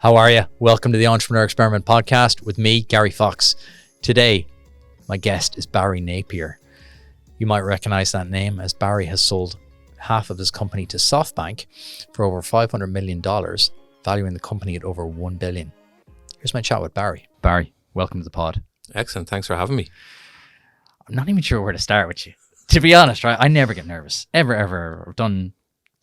How are you? Welcome to the Entrepreneur Experiment podcast with me, Gary Fox. Today, my guest is Barry Napier. You might recognize that name as Barry has sold half of his company to SoftBank for over $500 million, valuing the company at over $1 billion. Here's my chat with Barry. Barry, welcome to the pod. Excellent. Thanks for having me. I'm not even sure where to start with you. To be honest, right? I never get nervous. Ever. I've done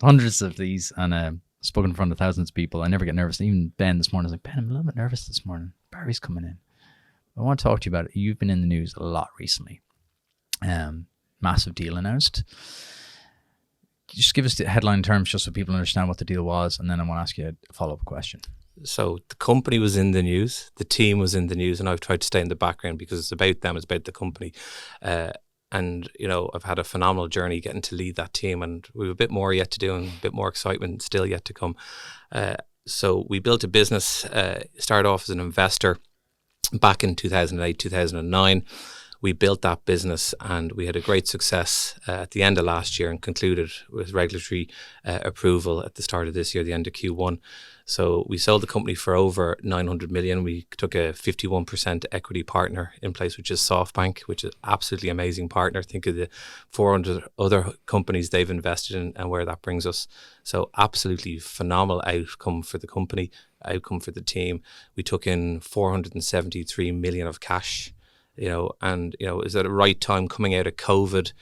hundreds of these and spoken in front of thousands of people. I never get nervous. Even Ben this morning was like, Ben, I'm a little bit nervous this morning. Barry's coming in. I want to talk to you about it. You've been in the news a lot recently. Massive deal announced. Just give us the headline terms just so people understand what the deal was, and then I want to ask you a follow-up question. So the company was in the news, the team was in the news, and I've tried to stay in the background because it's about them, it's about the company. And, you know, I've had a phenomenal journey getting to lead that team, and we have a bit more yet to do and a bit more excitement still yet to come. So we built a business, started off as an investor back in 2008, 2009. We built that business and we had a great success at the end of last year and concluded with regulatory approval at the start of this year, the end of Q1. So we sold the company for over 900 million. We took a 51% equity partner in place, which is SoftBank, which is absolutely amazing partner. Think of the 400 other companies they've invested in and where that brings us. So absolutely phenomenal outcome for the company, outcome for the team. We took in 473 million of cash. And is at the right time coming out of COVID.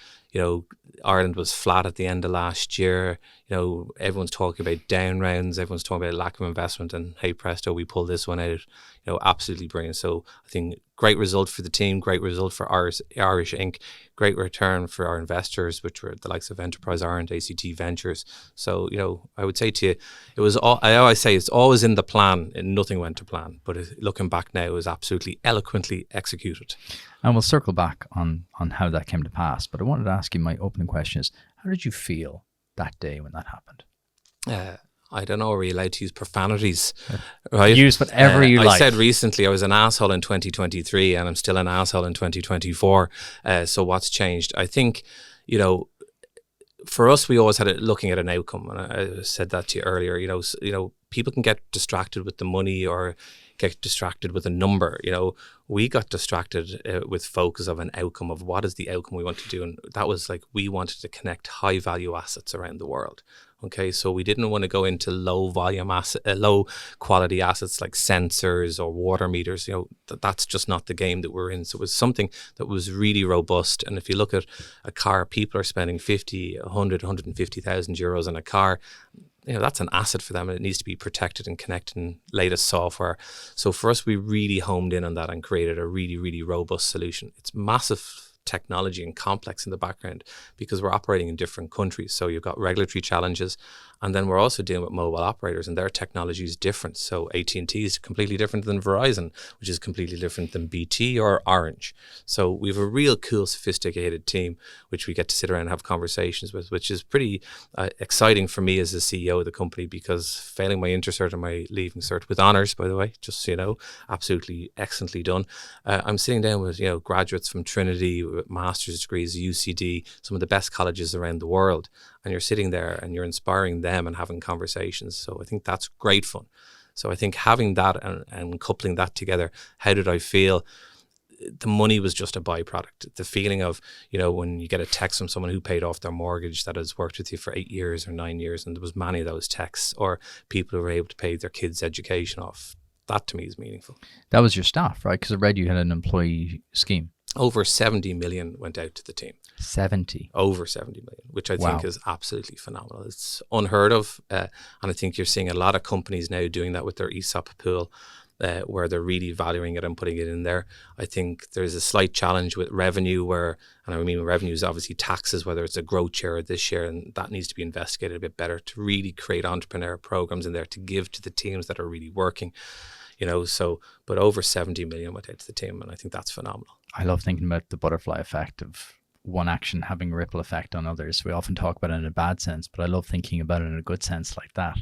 Ireland was flat at the end of last year. Everyone's talking about down rounds, everyone's talking about lack of investment, and hey presto, we pulled this one out. Absolutely brilliant. So I think great result for the team, great result for Irish Inc., great return for our investors, which were the likes of Enterprise Ireland, ACT Ventures. So, I would say to you, it was all, I always say it's always in the plan and nothing went to plan, but looking back now, it was absolutely eloquently executed. And we'll circle back on how that came to pass. But I wanted to ask you, my opening question is, how did you feel that day when that happened? I don't know, are we allowed to use profanities? Right? Use whatever you like. I said recently I was an asshole in 2023 and I'm still an asshole in 2024. So what's changed? I think, for us, we always had it looking at an outcome. And I said that to you earlier, people can get distracted with the money or get distracted with a number. We got distracted with focus of an outcome of what is the outcome we want to do. And that was like, we wanted to connect high value assets around the world. Okay, so we didn't want to go into low quality assets like sensors or water meters. That's just not the game that we're in. So it was something that was really robust. And if you look at a car, people are spending 50, 100, 150,000 euros on a car. That's an asset for them and it needs to be protected and connected in latest software. So for us, we really homed in on that and created a really, really robust solution. It's massive technology and complex in the background because we're operating in different countries. So you've got regulatory challenges, and then we're also dealing with mobile operators and their technology is different. So AT&T is completely different than Verizon, which is completely different than BT or Orange. So we have a real cool, sophisticated team, which we get to sit around and have conversations with, which is pretty exciting for me as the CEO of the company, because failing my intercert and my leaving cert with honours, by the way, just so you know, absolutely excellently done. I'm sitting down with, graduates from Trinity, with master's degrees, UCD, some of the best colleges around the world. And you're sitting there and you're inspiring them and having conversations. So I think that's great fun. So I think having that and coupling that together, how did I feel? The money was just a byproduct. The feeling of, when you get a text from someone who paid off their mortgage that has worked with you for 8 years or 9 years, and there was many of those texts, or people who were able to pay their kids' education off, that to me is meaningful. That was your staff, right? Because I read you had an employee scheme. Over 70 million went out to the team. 70? Over 70 million, which I think is absolutely phenomenal. It's unheard of. And I think you're seeing a lot of companies now doing that with their ESOP pool, where they're really valuing it and putting it in there. I think there's a slight challenge with revenue and I mean revenue is obviously taxes, whether it's a growth share or this share, and that needs to be investigated a bit better to really create entrepreneur programs in there to give to the teams that are really working. But over 70 million went out to the team, and I think that's phenomenal. I love thinking about the butterfly effect of one action having a ripple effect on others. We often talk about it in a bad sense, but I love thinking about it in a good sense like that.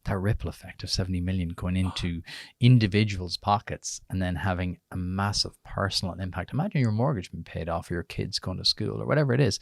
That ripple effect of 70 million going into individuals' pockets and then having a massive personal impact. Imagine your mortgage being paid off, or your kids going to school, or whatever it is.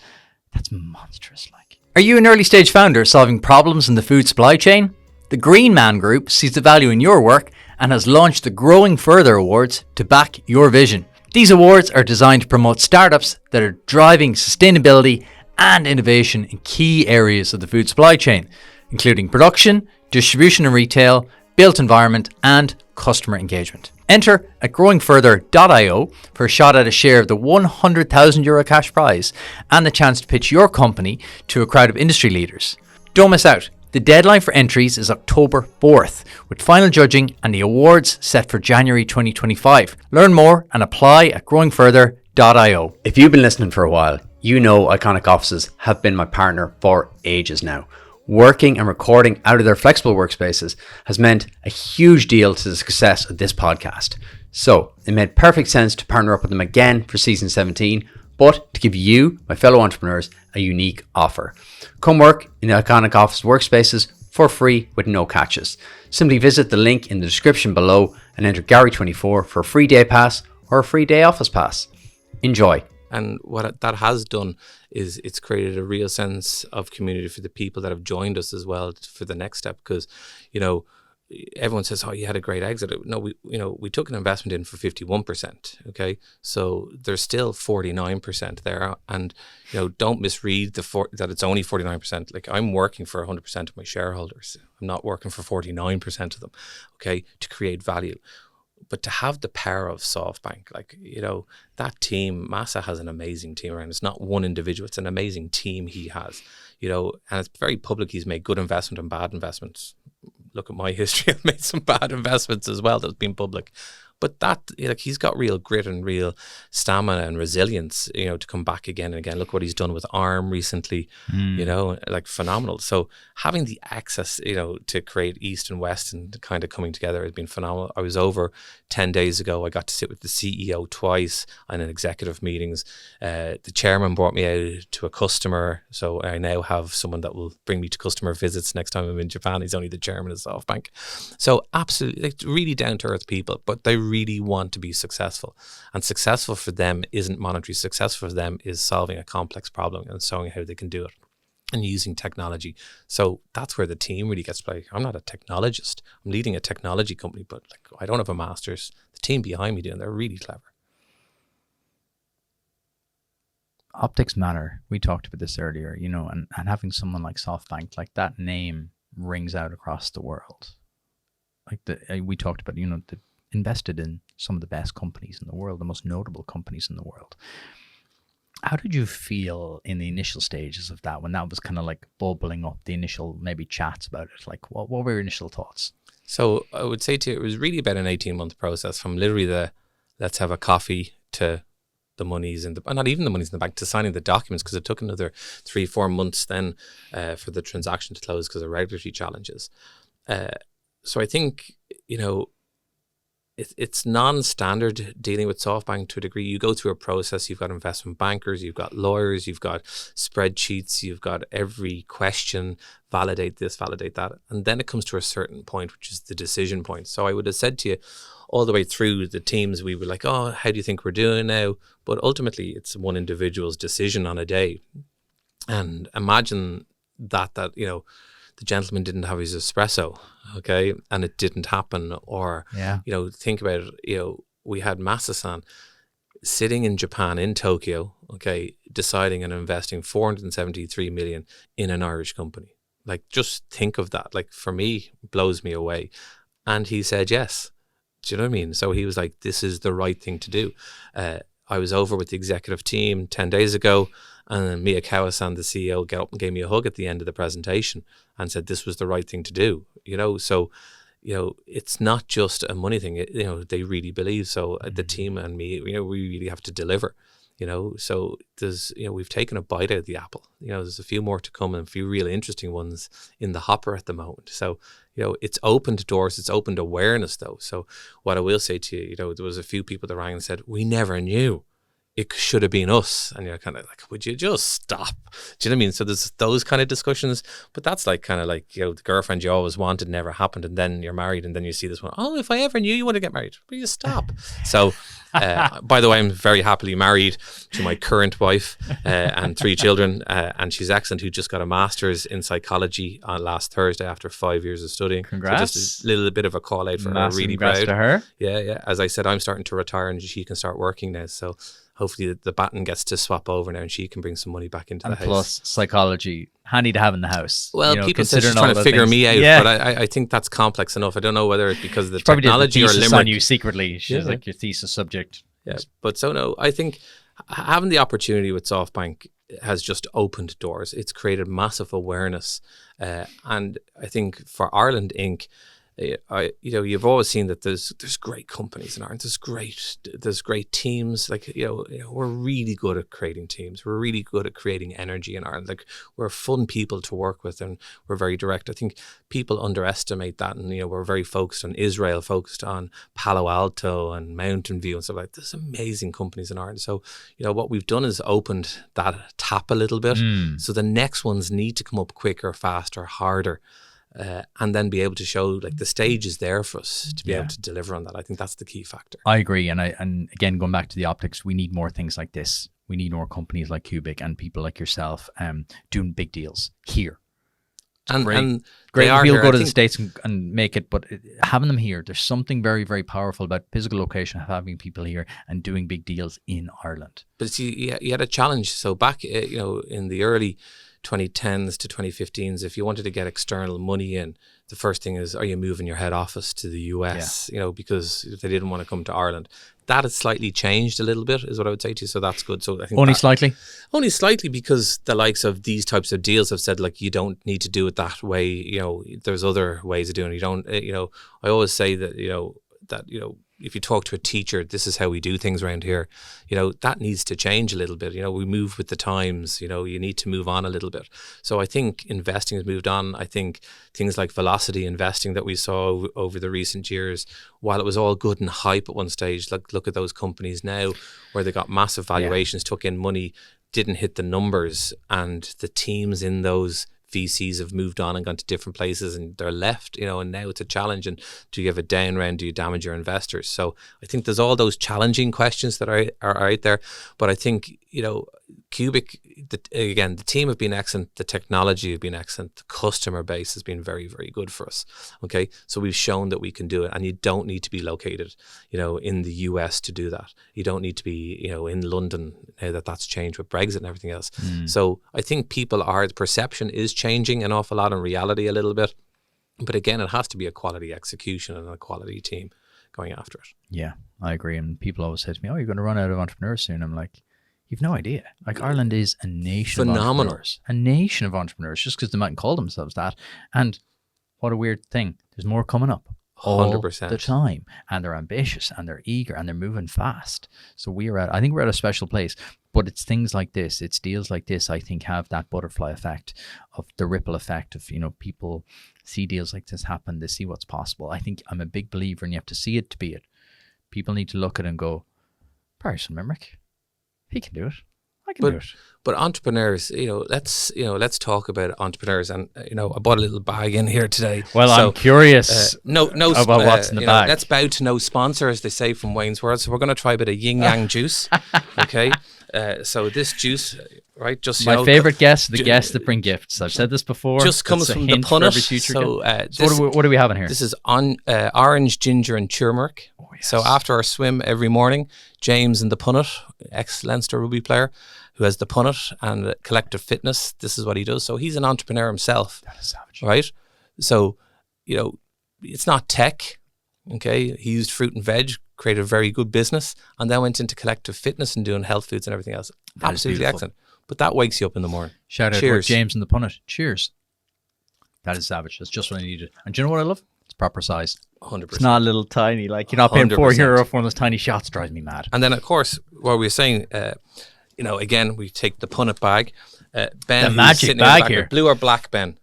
That's monstrous. Are you an early stage founder solving problems in the food supply chain? The Green Man Group sees the value in your work and has launched the Growing Further Awards to back your vision. These awards are designed to promote startups that are driving sustainability and innovation in key areas of the food supply chain, including production, distribution and retail, built environment, and customer engagement. Enter at growingfurther.io for a shot at a share of the €100,000 cash prize and the chance to pitch your company to a crowd of industry leaders. Don't miss out. The deadline for entries is October 4th, with final judging and the awards set for January 2025. Learn more and apply at growingfurther.io. If you've been listening for a while, you know Iconic Offices have been my partner for ages now. Working and recording out of their flexible workspaces has meant a huge deal to the success of this podcast. So it made perfect sense to partner up with them again for season 17, but to give you, my fellow entrepreneurs, a unique offer. Come work in the Iconic Office workspaces for free with no catches. Simply visit the link in the description below and enter Gary24 for a free day pass or a free day office pass. Enjoy. And what that has done is it's created a real sense of community for the people that have joined us as well for the next step. Because, you know, everyone says, "Oh, you had a great exit." No, we took an investment in for 51%. Okay, so there's still 49% there, and don't misread that it's only 49%. Like, I'm working for 100% of my shareholders. I'm not working for 49% of them. Okay, to create value. But to have the power of SoftBank, that team, Massa has an amazing team around. It's not one individual, it's an amazing team he has, and it's very public. He's made good investment and bad investments. Look at my history. I've made some bad investments as well that's been public. But that, he's got real grit and real stamina and resilience, to come back again and again. Look what he's done with ARM recently, phenomenal. So having the access, to create East and West and kind of coming together has been phenomenal. I was over 10 days ago. I got to sit with the CEO twice in executive meetings. The chairman brought me out to a customer. So I now have someone that will bring me to customer visits next time I'm in Japan. He's only the chairman of SoftBank. So absolutely, really down to earth people, but they really want to be successful, and successful for them isn't monetary. Successful for them is solving a complex problem and showing how they can do it and using technology. So that's where the team really gets to play. I'm not a technologist. I'm leading a technology company, but I don't have a master's. The team behind me do, and they're really clever. Optics matter. We talked about this earlier, and having someone like SoftBank, like that name rings out across the world. We talked about, the invested in some of the best companies in the world, the most notable companies in the world. How did you feel in the initial stages of that, when that was kind of bubbling up, the initial maybe chats about it? What were your initial thoughts? So I would say to you, it was really about an 18-month process from literally the let's have a coffee to the monies and not even the monies in the bank, to signing the documents, because it took another 3-4 months then for the transaction to close because of regulatory challenges. So I think, it's non-standard dealing with SoftBank to a degree. You go through a process. You've got investment bankers, you've got lawyers, you've got spreadsheets, you've got every question, validate this, validate that. And then it comes to a certain point, which is the decision point. So I would have said to you all the way through the teams, we were like, "Oh, how do you think we're doing now?" But ultimately, it's one individual's decision on a day. And imagine that the gentleman didn't have his espresso, okay, and it didn't happen. Or, think about it, we had Masa-san sitting in Japan, in Tokyo, okay, deciding and investing 473 million in an Irish company. Just think of that. For me, it blows me away. And he said yes. Do you know what I mean? So he was like, this is the right thing to do. I was over with the executive team 10 days ago, and Miyakawa-san, the CEO, got up and gave me a hug at the end of the presentation and said this was the right thing to do. So, it's not just a money thing. They really believe. So the team and me, we really have to deliver. So there's, we've taken a bite out of the apple. There's a few more to come, and a few really interesting ones in the hopper at the moment. So, it's opened doors, it's opened awareness though. So what I will say to you, there was a few people that rang and said, we never knew, it should have been us. And you're kind of like, would you just stop? Do you know what I mean? So there's those kind of discussions, but that's like kind of like, you know, the girlfriend you always wanted never happened. And then you're married and then you see this one, oh, if I ever knew you want to get married, will you stop? So, by the way, I'm very happily married to my current wife and 3 children. And she's excellent, who just got a master's in psychology on last Thursday after 5 years of studying. Congrats. So just a little bit of a call out for Massive her, really congrats proud. to her. Yeah. As I said, I'm starting to retire and she can start working now. So hopefully the baton gets to swap over now and she can bring some money back into And the house. plus, psychology, handy to have in the house. Well, you know, people say she's considering all trying to the figure things. me out, Yeah. but I think that's complex enough. I don't know whether it's because of the Probably did the technology or thesis Limerick. on you secretly. She's Yeah. like your thesis subject. Yeah, but so no, I think having the opportunity with SoftBank has just opened doors. It's created massive awareness, and I think for Ireland Inc., you've always seen that there's great companies in Ireland. There's great teams. Like we're really good at creating teams. We're really good at creating energy in Ireland. Like we're fun people to work with, and we're very direct. I think people underestimate that, and we're very focused on Israel, focused on Palo Alto and Mountain View and stuff like that. There's amazing companies in Ireland. So what we've done is opened that tap a little bit. So the next ones need to come up quicker, faster, harder. And then be able to show like the stage is there for us to be able to deliver on that. I think that's the key factor. I agree, and again going back to the optics, we need more things like this. We need more companies like Cubic and people like yourself doing big deals here. And Great. they are We'll here. go I to the think States and make it, but having them here, there's something very, very powerful about physical location, having people here and doing big deals in Ireland. But see, you had a challenge. So back, in the early 2010s to 2015s, if you wanted to get external money in, the first thing is, are you moving your head office to the US? Because they didn't want to come to Ireland. That has slightly changed a little bit, is what I would say to you. So that's good. So I think Only slightly? Only slightly, because the likes of these types of deals have said, like, you don't need to do it that way. There's other ways of doing it. You don't, I always say that, if you talk to a teacher, this is how we do things around here. That needs to change a little bit. We move with the times. You need to move on a little bit. So I think investing has moved on. I think things like velocity investing that we saw over the recent years, while it was all good and hype at one stage, like look at those companies now where they got massive valuations, took in money, didn't hit the numbers, and the teams in those VCs have moved on and gone to different places and they're left, and now it's a challenge. And do you have a down round? Do you damage your investors? So I think there's all those challenging questions that are out there. But I think, Cubic, the team have been excellent. The technology have been excellent. The customer base has been very, very good for us. Okay. So we've shown that we can do it, and you don't need to be located, in the US to do that. You don't need to be, in London now that's changed with Brexit and everything else. So I think the perception is changing an awful lot, in reality a little bit. But again, it has to be a quality execution and a quality team going after it. Yeah, I agree. And people always say to me, oh, you're going to run out of entrepreneurs soon. I'm like, you've no idea. Like, Ireland is a nation of entrepreneurs. A nation of entrepreneurs, just because they mightn't call themselves that. And what a weird thing. There's more coming up all 100%. the time. And they're ambitious and they're eager and they're moving fast. So I think we're at a special place. But it's things like this, it's deals like this, I think, have that butterfly effect of the ripple effect of, people see deals like this happen, they see what's possible. I think I'm a big believer in you have to see it to be it. People need to look at it and go, Paris and Limerick, he can do it. I can do it. But entrepreneurs, let's talk about entrepreneurs. And, I bought a little bag in here today. Well, I'm curious about what's in the bag. Let's bow to no sponsor, as they say from Wayne's World. So we're going to try a bit of yin yang juice. Okay. So this juice, right? Just my favorite guest, the guests that bring gifts. I've said this before. Just comes from the punnet. So what are we having here? This is orange, ginger, and turmeric. Oh, yes. So after our swim every morning, James in the punnet, ex-Leinster rugby player, who has the punnet and collective fitness. This is what he does. So he's an entrepreneur himself. That is savage. Right? So, it's not tech. Okay. He used fruit and veg, created a very good business, and then went into collective fitness and doing health foods and everything else. That Absolutely excellent. But that wakes you up in the morning. Shout out to James and the punnet. Cheers. That is savage. That's just what I needed. And do you know what I love? It's proper size. 100%. It's not a little tiny, like you're not paying €4 for one of those tiny shots. Drives me mad. And then, of course, what we were saying, again, we take the punnet bag. Ben, the magic bag here. Blue or black, Ben?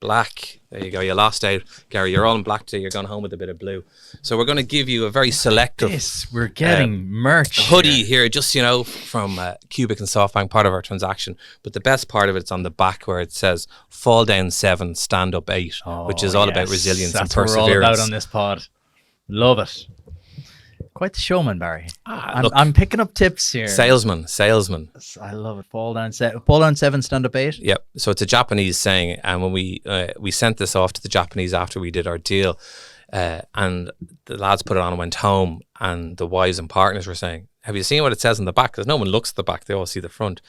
black. There you go. You lost out, Gary. You're all in black today. You're going home with a bit of blue. So we're going to give you a very selective We're getting merch. hoodie here, just from Cubic and SoftBank, part of our transaction. But the best part of it's on the back where it says "Fall down 7, stand up 8," which is all about resilience and That's what perseverance. we're all about on this pod. Love it. Quite the showman, Barry. Look, I'm picking up tips here. salesman. I love it. Fall down 7, stand up 8. Yep. So it's a Japanese saying, and when we sent this off to the Japanese after we did our deal, and the lads put it on and went home, and the wives and partners were saying, "Have you seen what it says on the back?" Because no one looks at the back; they all see the front.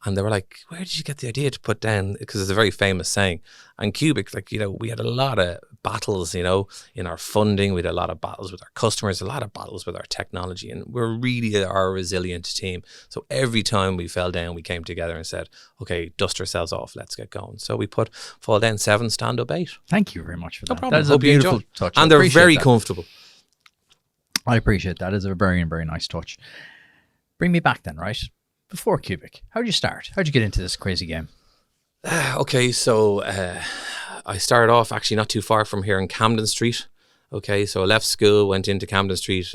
And they were like, "Where did you get the idea to put down?" Because it's a very famous saying. And Cubic, we had a lot of battles, in our funding. We had a lot of battles with our customers, a lot of battles with our technology. And we're really a resilient team. So every time we fell down, we came together and said, "Okay, dust ourselves off. Let's get going." So we put fall down 7, stand up 8. Thank you very much for that. problem. That is a Hope you beautiful enjoy. touch. And I they're appreciate very that. comfortable. I appreciate that. It's a very, very nice touch. Bring me back then, right? Before Cubic, how'd you start? How'd you get into this crazy game? Okay, so I started off actually not too far from here in Camden Street. Okay, so I left school, went into Camden Street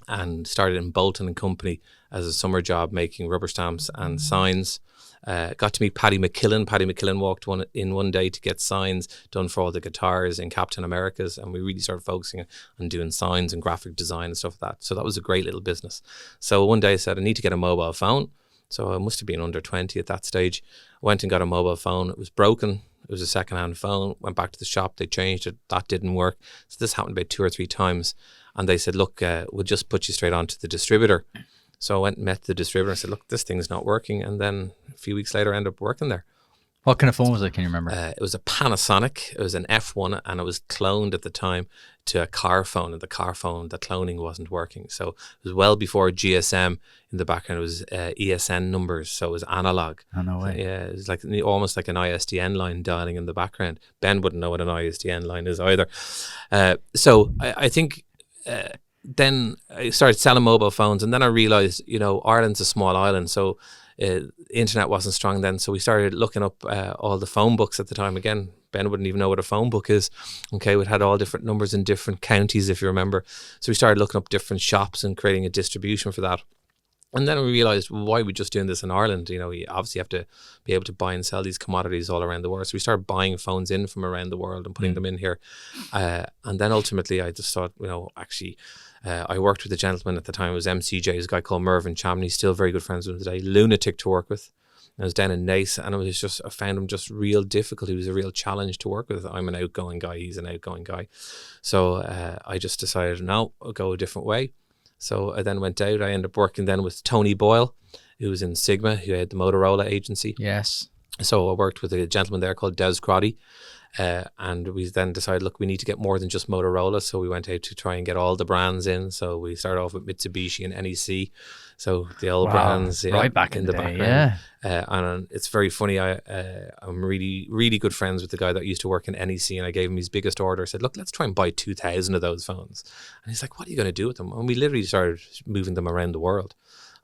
and started in Bolton and Company as a summer job making rubber stamps and signs. Got to meet Paddy McKillen. Paddy McKillen walked one day to get signs done for all the guitars in Captain America's, and we really started focusing on doing signs and graphic design and stuff like that. So that was a great little business. So one day I said, I need to get a mobile phone. So I must have been under 20 at that stage. Went and got a mobile phone. It was broken. It was a second-hand phone. Went back to the shop. They changed it. That didn't work. So this happened about 2 or 3 times. And they said, "Look, we'll just put you straight onto the distributor." So I went and met the distributor and said, "Look, this thing's not working." And then a few weeks later, I ended up working there. What kind of phone was it? Can you remember? It was a Panasonic. It was an F1, and it was cloned at the time to a car phone. And the car phone, the cloning wasn't working. So it was well before GSM in the background. It was ESN numbers, so it was analog. Oh, no way. Yeah, it was like almost like an ISDN line dialing in the background. Ben wouldn't know what an ISDN line is either. So I think then I started selling mobile phones, and then I realised, Ireland's a small island, so internet wasn't strong then. So we started looking up all the phone books at the time. Again, Ben wouldn't even know what a phone book is. Okay, we had all different numbers in different counties, if you remember. So we started looking up different shops and creating a distribution for that. And then we realised, why are we just doing this in Ireland? You obviously have to be able to buy and sell these commodities all around the world. So we started buying phones in from around the world and putting them in here. And then ultimately I just thought, I worked with a gentleman at the time. It was MCJ, a guy called Mervyn Chamney, still very good friends with him today. Lunatic to work with. I was down in Nace, and I found him just real difficult. He was a real challenge to work with. I'm an outgoing guy. He's an outgoing guy. So I just decided, no, I'll go a different way. So I then went out. I ended up working then with Tony Boyle, who was in Sigma, who had the Motorola agency. Yes. So I worked with a gentleman there called Des Crotty. And we then decided, look, we need to get more than just Motorola. So we went out to try and get all the brands in. So we started off with Mitsubishi and NEC. So the old brands, right back in the day, background. And it's very funny. I'm really, really good friends with the guy that used to work in NEC, and I gave him his biggest order. I said, "Look, let's try and buy 2,000 of those phones." And he's like, "What are you going to do with them?" And we literally started moving them around the world.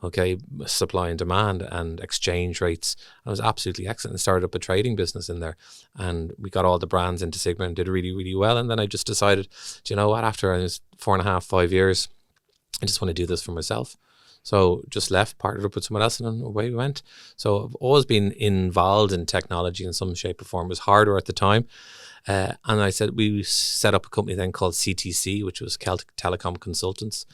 Okay, supply and demand and exchange rates. And it was absolutely excellent. And started up a trading business in there, and we got all the brands into Sigma and did really, really well. And then I just decided, do you know what? After I was 4.5, 5 years, I just want to do this for myself. So just left, partnered up with someone else, and then away we went. So I've always been involved in technology in some shape or form. It was hardware at the time. And I said, we set up a company then called CTC, which was Telecom Consultants.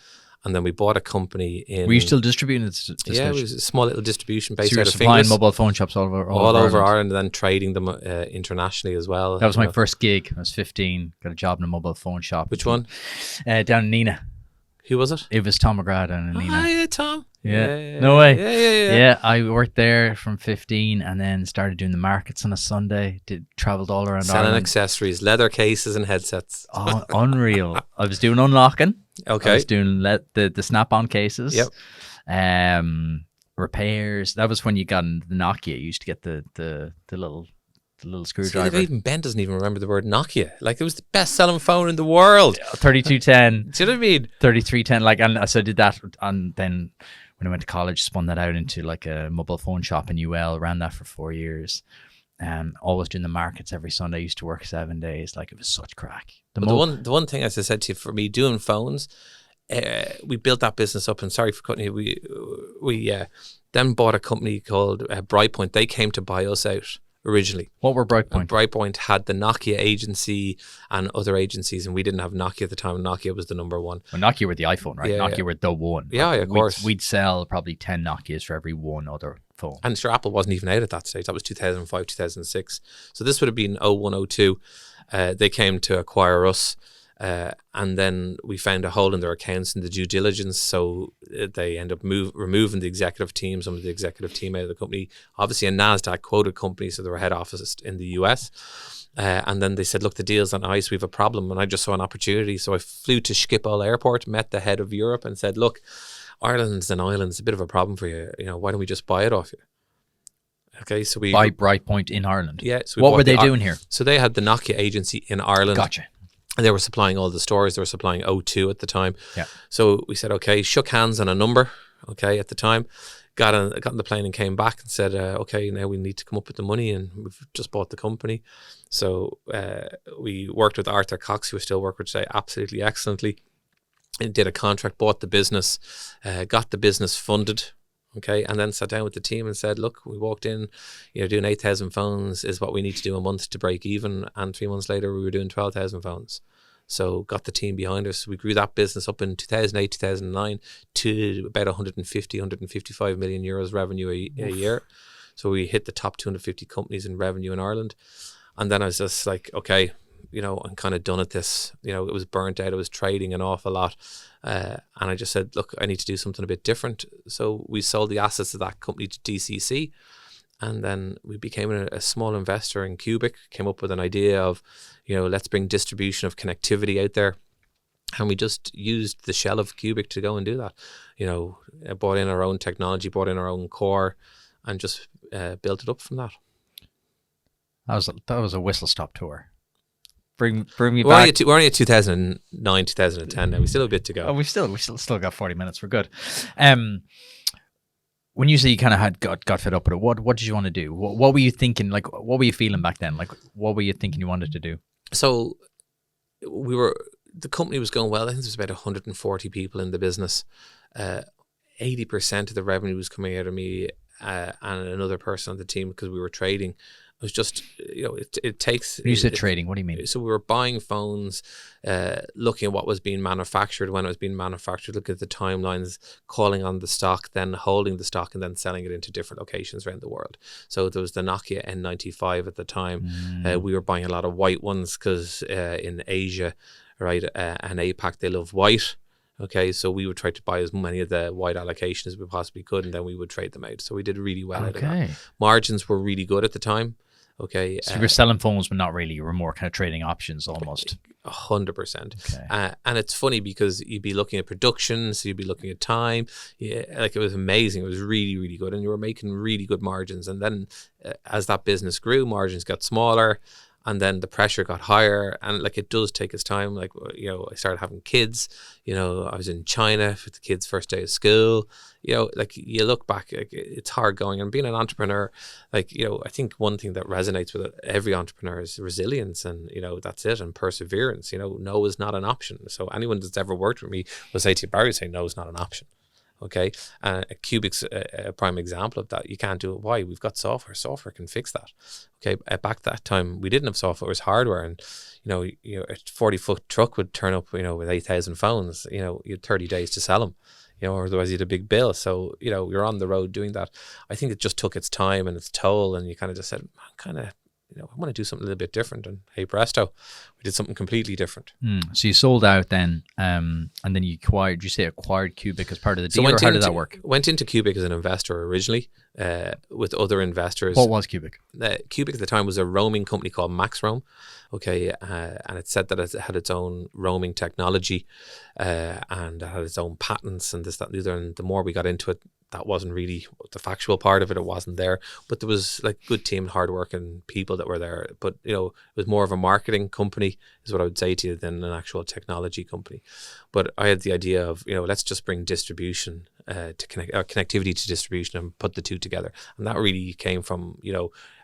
And then we bought a company in... Were you still distributing it? Yeah, it was a small little distribution based So you're out of supplying Finglas. mobile phone shops all over Ireland, and then trading them internationally as well. That was my first gig. I was 15, got a job in a mobile phone shop. Which one? Down in Nina. Who was it? It was Tom McGrath down in Nina. Oh, yeah, Tom. Yeah. No way. Yeah. Yeah, I worked there from 15 and then started doing the markets on a Sunday. Travelled all around Selling Ireland. accessories, leather cases and headsets. Oh, unreal. I was doing unlocking. Okay. I was doing the snap-on cases. Yep. Repairs. That was when you got in the Nokia. You used to get the little screwdriver. Even Ben doesn't even remember the word Nokia. Like, it was the best-selling phone in the world. 3210. Do you know what I mean? 3310. And so I did that, and then when I went to college, spun that out into like a mobile phone shop in UL. Ran that for 4 years. always doing the markets every Sunday. I used to work 7 days. Like, it was such crack. The one thing, as I said to you, for me doing phones, we built that business up, and sorry for cutting you. We then bought a company called Bripoint. They came to buy us out originally. What were Bripoint? And Bripoint had the Nokia agency and other agencies, and we didn't have Nokia at the time. Nokia was the number one. Well, Nokia were the iPhone, right? Yeah, Nokia yeah. were the one. Yeah, Like, of course. We'd sell probably 10 Nokias for every one other phone. And sure, Apple wasn't even out at that stage. That was 2005, 2006. So this would have been 01, 02. They came to acquire us. And then we found a hole in their accounts in the due diligence, so they end up removing the executive team, some of the executive team out of the company. Obviously a NASDAQ quoted company, so they were head offices in the US. And then they said, look, the deal's on ice, we have a problem. And I just saw an opportunity. So I flew to Schiphol Airport, met the head of Europe and said, look, Ireland's an island, it's a bit of a problem for you. Why don't we just buy it off you? Okay, so we Buy Bripoint in Ireland. Yeah. So what were they doing here? So they had the Nokia agency in Ireland. Gotcha. And they were supplying all the stores. They were supplying O2 at the time. Yeah. So we said, okay, shook hands on a number, okay, at the time. Got on the plane and came back and said, okay, now we need to come up with the money, and we've just bought the company. So we worked with Arthur Cox, who we still work with today, absolutely excellently. And did a contract, bought the business, got the business funded. Okay, and then sat down with the team and said, look, we walked in, doing 8,000 phones is what we need to do a month to break even. And 3 months later, we were doing 12,000 phones. So got the team behind us. We grew that business up in 2008, 2009 to about 150, 155 million euros revenue a year. So we hit the top 250 companies in revenue in Ireland. And then I was just like, okay, I'm kind of done at this. It was burnt out. I was trading an awful lot. And I just said, look, I need to do something a bit different. So we sold the assets of that company to DCC. And then we became a small investor in Cubic, came up with an idea of, let's bring distribution of connectivity out there. And we just used the shell of Cubic to go and do that. Brought in our own technology, brought in our own core, and just built it up from that. That was a whistle-stop tour. Bring me we're back. We're only at 2009, 2010 now. We still have a bit to go. Oh, we still got 40 minutes. We're good. When you say you kind of got fed up with it, what did you want to do? What were you thinking? Like, what were you feeling back then? Like, what were you thinking you wanted to do? So the company was going well. I think there was about 140 people in the business. 80% of the revenue was coming out of me and another person on the team, because we were trading. It was just, it takes... When you said trading, what do you mean? So we were buying phones, looking at what was being manufactured, when it was being manufactured, looking at the timelines, calling on the stock, then holding the stock, and then selling it into different locations around the world. So there was the Nokia N95 at the time. We were buying a lot of white ones because in Asia, right, and APAC, they love white. Okay, so we would try to buy as many of the white allocations as we possibly could, and then we would trade them out. So we did really well out of that. Margins were really good at the time. Okay. So you were selling phones, but not really. You were more kind of trading options almost. 100%. Okay. And it's funny because you'd be looking at production, so you'd be looking at time. Yeah, like it was amazing. It was really, really good. And you were making really good margins. And then as that business grew, margins got smaller. And then the pressure got higher, and like it does take its time. Like, I started having kids, I was in China for the kids' first day of school. Like you look back, like it's hard going. And being an entrepreneur, like, I think one thing that resonates with every entrepreneur is resilience, and, that's it, and perseverance. No is not an option. So anyone that's ever worked with me will say to you, Barry, say no is not an option. Okay, Cubic's a prime example of that. You can't do it. Why? We've got software. Software can fix that. Okay, back that time we didn't have software. It was hardware, and a 40-foot truck would turn up, with 8,000 phones. You had 30 days to sell them. Or otherwise you had a big bill. So you're on the road doing that. I think it just took its time and its toll, and you kind of just said, I want to do something a little bit different. And hey, presto, we did something completely different. So you sold out then, and then you acquired Cubic as part of the deal, or how did that work? Went into Cubic as an investor originally, with other investors. What was Cubic? Cubic at the time was a roaming company called MaxRoam. Okay, and it said that it had its own roaming technology, and it had its own patents and this, that, and the other. And the more we got into it, that wasn't really the factual part of it. It wasn't there, but there was like good team, hardworking people that were there. But it was more of a marketing company, is what I would say to you, than an actual technology company. But I had the idea of let's just bring distribution to connectivity to distribution and put the two together. And that really came from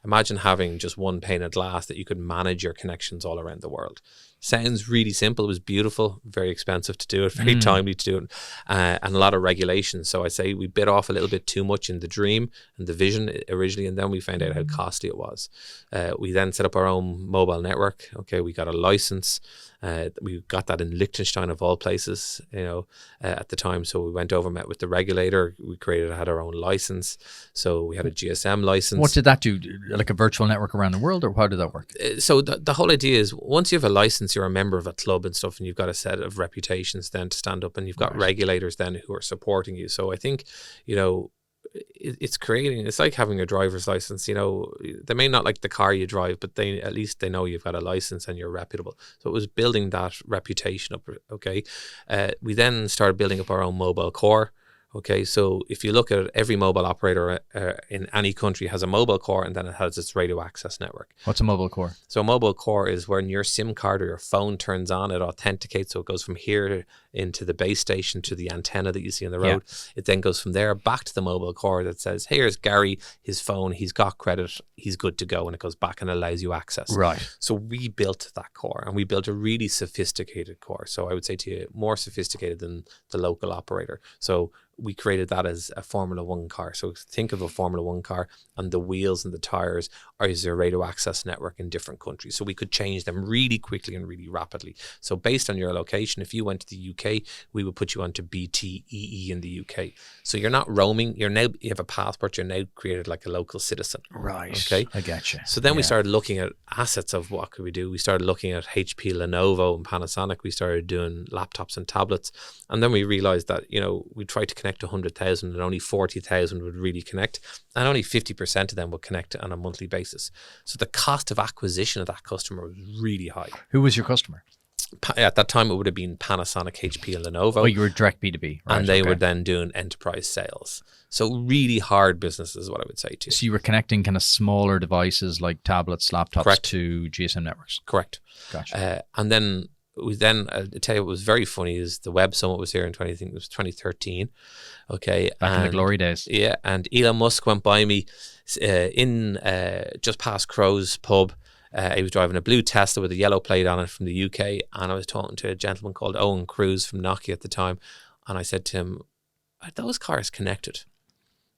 Imagine having just one pane of glass that you could manage your connections all around the world. Sounds really simple. It was beautiful, very expensive to do it, very timely to do it, and a lot of regulations. So I say we bit off a little bit too much in the dream and the vision originally, and then we found out how costly it was. We then set up our own mobile network. Okay, we got a license. We got that in Liechtenstein of all places, at the time. So we went over, met with the regulator. We had our own license. So we had a GSM license. What did that do? Like a virtual network around the world, or how did that work? So the whole idea is once you have a license, you're a member of a club and stuff, and you've got a set of reputations then to stand up, and you've got regulators then who are supporting you. So I think, it's like having a driver's license. They may not like the car you drive, but at least they know you've got a license and you're reputable. So it was building that reputation up. Okay, we then started building up our own mobile core. Okay, so if you look at it, every mobile operator in any country has a mobile core, and then it has its radio access network. What's a mobile core? So a mobile core is when your SIM card or your phone turns on, it authenticates. So it goes from here into the base station to the antenna that you see on the road. Yeah. It then goes from there back to the mobile core that says, here's Gary, his phone, he's got credit, he's good to go. And it goes back and allows you access. Right. So we built that core, and we built a really sophisticated core. So I would say to you, more sophisticated than the local operator. So we created that as a Formula One car. So think of a Formula One car, and the wheels and the tires are your radio access network in different countries. So we could change them really quickly and really rapidly. So based on your location, if you went to the UK, we would put you onto BTEE in the UK. So you're not roaming. You have a passport. You're now created like a local citizen. Right. Okay. I get you. So then we started looking at assets of what could we do. We started looking at HP, Lenovo, and Panasonic. We started doing laptops and tablets. And then we realized that, we tried to connect 100,000 and only 40,000 would really connect, and only 50% of them would connect on a monthly basis. So the cost of acquisition of that customer was really high. Who was your customer? At that time, it would have been Panasonic, HP, and Lenovo. Oh, you were direct B2B. Right, and they were then doing enterprise sales. So really hard business is what I would say to you. So you were connecting kind of smaller devices like tablets, laptops. Correct. To GSM networks. Correct. Gotcha. And then I tell you what was very funny is the Web Summit was here in 2013. Okay. Back in the glory days. Yeah. And Elon Musk went by me in just past Crow's pub. He was driving a blue Tesla with a yellow plate on it from the UK. And I was talking to a gentleman called Owen Cruz from Nokia at the time. And I said to him, are those cars connected?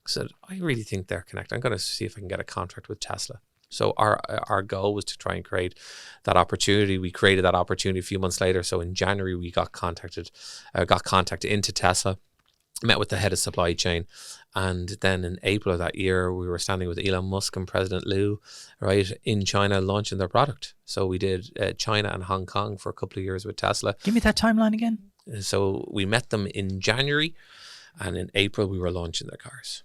I said, I really think they're connected. I'm going to see if I can get a contract with Tesla. So our goal was to try and create that opportunity. We created that opportunity a few months later. So in January, we got contacted into Tesla, met with the head of supply chain. And then in April of that year, we were standing with Elon Musk and President Liu, right, in China launching their product. So we did China and Hong Kong for a couple of years with Tesla. Give me that timeline again. So we met them in January, and in April, we were launching their cars.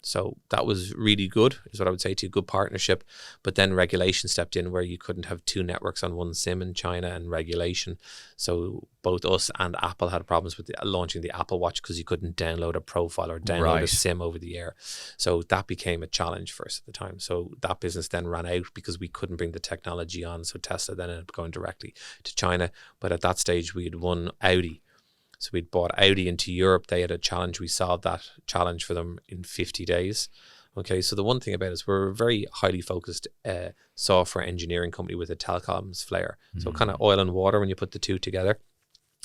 So that was really good, is what I would say to you, good partnership. But then regulation stepped in where you couldn't have two networks on one SIM in China, and regulation. So both us and Apple had problems with launching the Apple Watch because you couldn't download a profile or download a SIM over the air. So that became a challenge for us at the time. So that business then ran out because we couldn't bring the technology on. So Tesla then ended up going directly to China. But at that stage, we had won Audi. So we'd bought Audi into Europe. They had a challenge. We solved that challenge for them in 50 days. Okay, so the one thing about it is we're a very highly focused software engineering company with a telecoms flair. Mm-hmm. So kind of oil and water when you put the two together.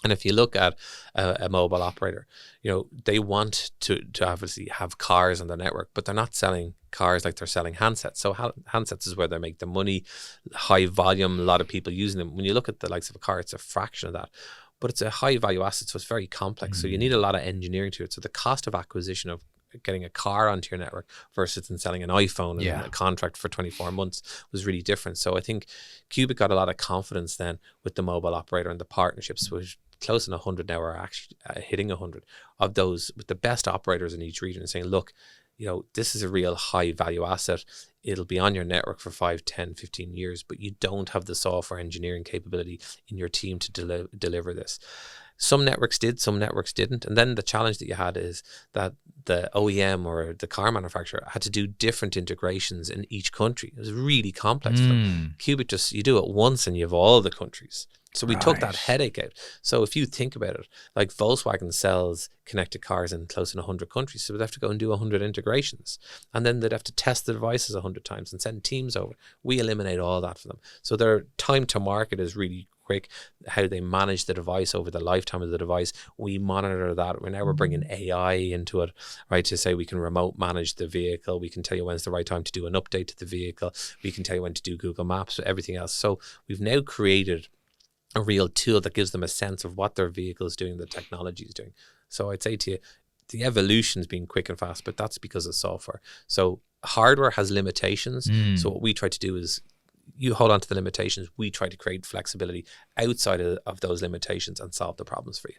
And if you look at a mobile operator, they want to obviously have cars on their network, but they're not selling cars like they're selling handsets. So handsets is where they make the money, high volume, a lot of people using them. When you look at the likes of a car, it's a fraction of that. But it's a high value asset, so it's very complex. Mm-hmm. So you need a lot of engineering to it. So the cost of acquisition of getting a car onto your network versus in selling an iPhone and a contract for 24 months was really different. So I think Cubic got a lot of confidence then with the mobile operator and the partnerships, which close to 100 now are actually hitting 100 of those with the best operators in each region, saying, look, this is a real high value asset. It'll be on your network for 5, 10, 15 years, but you don't have the software engineering capability in your team to deliver this. Some networks did, some networks didn't. And then the challenge that you had is that the OEM or the car manufacturer had to do different integrations in each country. It was really complex. Cubic you do it once and you have all the countries. So we took that Right. headache out. So if you think about it, like Volkswagen sells connected cars in close to 100 countries, so they'd have to go and do 100 integrations. And then they'd have to test the devices 100 times and send teams over. We eliminate all that for them. So their time to market is really quick. How they manage the device over the lifetime of the device, we monitor that. We're bringing AI into it, right? To say we can remote manage the vehicle. We can tell you when's the right time to do an update to the vehicle. We can tell you when to do Google Maps, everything else. So we've now created a real tool that gives them a sense of what their vehicle is doing, the technology is doing. So I'd say to you, the evolution's been quick and fast, but that's because of software. So hardware has limitations. So what we try to do is you hold on to the limitations. We try to create flexibility outside of those limitations and solve the problems for you.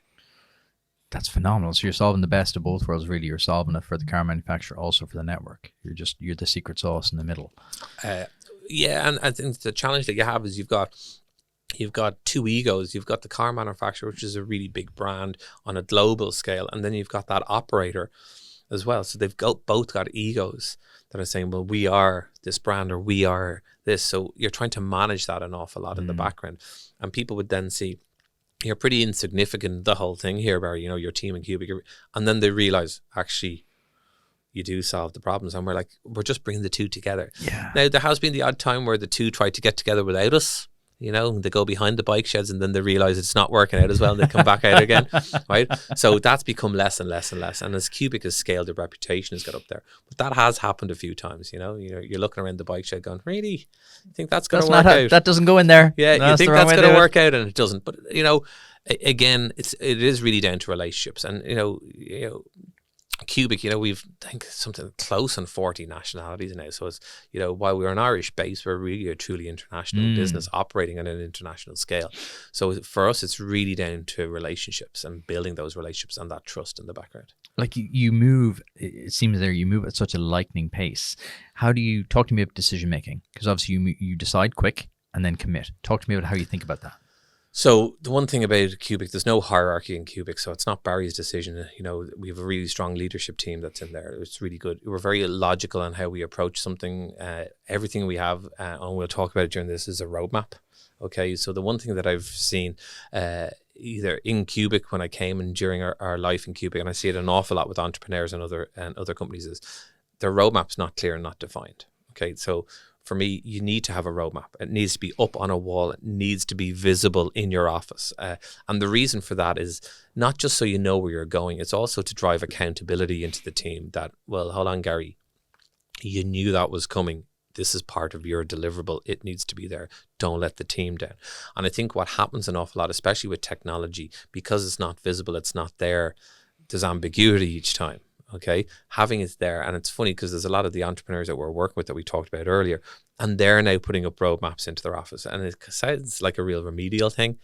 That's phenomenal. So you're solving the best of both worlds, really. You're solving it for the car manufacturer, also for the network. You're the secret sauce in the middle. Yeah, and I think the challenge that you have is you've got two egos. You've got the car manufacturer, which is a really big brand on a global scale, and then you've got that operator as well. So they've both got egos that are saying, well, we are this brand or we are this. So you're trying to manage that an awful lot in the background. And people would then see, you're pretty insignificant, the whole thing here, Barry, your team in Cubic. And then they realize, actually, you do solve the problems. And we're just bringing the two together. Yeah. Now, there has been the odd time where the two try to get together without us. They go behind the bike sheds and then they realize it's not working out as well and they come back out again, right? So that's become less and less and less. And as Cubic has scaled, their reputation has got up there. But that has happened a few times, You're looking around the bike shed going, really? You think that's going to work out? That doesn't go in there. Yeah, No, you think that's going to do it. work out and it doesn't. But, again, it is really down to relationships. And, Cubic, we've I think something close on 40 nationalities now. So it's, while we're an Irish base, we're really a truly international business operating on an international scale. So for us, it's really down to relationships and building those relationships and that trust in the background. Like you move, it seems you move at such a lightning pace. How do you talk to me about decision making? Because obviously you decide quick and then commit. Talk to me about how you think about that. So the one thing about Cubic, there's no hierarchy in Cubic, so it's not Barry's decision. We have a really strong leadership team that's in there. It's really good. We're very logical on how we approach something. Everything we have, and we'll talk about it during this, is a roadmap. Okay, so the one thing that I've seen either in Cubic when I came and during our life in Cubic, and I see it an awful lot with entrepreneurs and other companies, is their roadmap's not clear and not defined. Okay, so for me, you need to have a roadmap. It needs to be up on a wall. It needs to be visible in your office. And the reason for that is not just so you know where you're going. It's also to drive accountability into the team that, well, hold on, Gary, you knew that was coming. This is part of your deliverable. It needs to be there. Don't let the team down. And I think what happens an awful lot, especially with technology, because it's not visible, it's not there, there's ambiguity each time. Okay, having it there. And it's funny because there's a lot of the entrepreneurs that we're working with that we talked about earlier, and they're now putting up roadmaps into their office. And it sounds like a real remedial thing,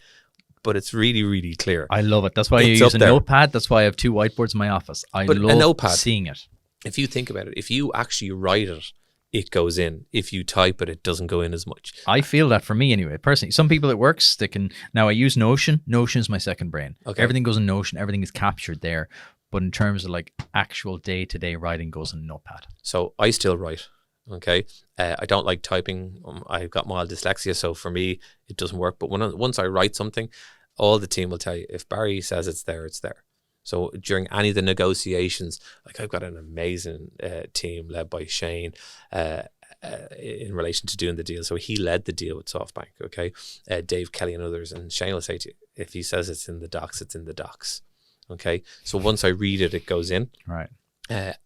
but it's really, really clear. I love it. That's why you It's use up a there. notepad. That's why I have 2 whiteboards in my office. But a love notepad, seeing it. if you think about it, if you actually write it, it goes in. If you type it, it doesn't go in as much. I feel that for me anyway, personally. Some people it works, they can. Now I use Notion. Notion is my second brain. Okay. Everything goes in Notion. Everything is captured there. But in terms of like actual day-to-day writing goes in Notepad. So I still write. Okay, I don't like typing. I've got mild dyslexia, so for me it doesn't work. But once I write something, all the team will tell you, if Barry says it's there, it's there. So during any of the negotiations, like I've got an amazing team led by Shane in relation to doing the deal. So he led the deal with SoftBank. Okay, Dave Kelly and others, and Shane will say to you, if he says it's in the docs, it's in the docs. Okay, so once I read it, it goes in. Right.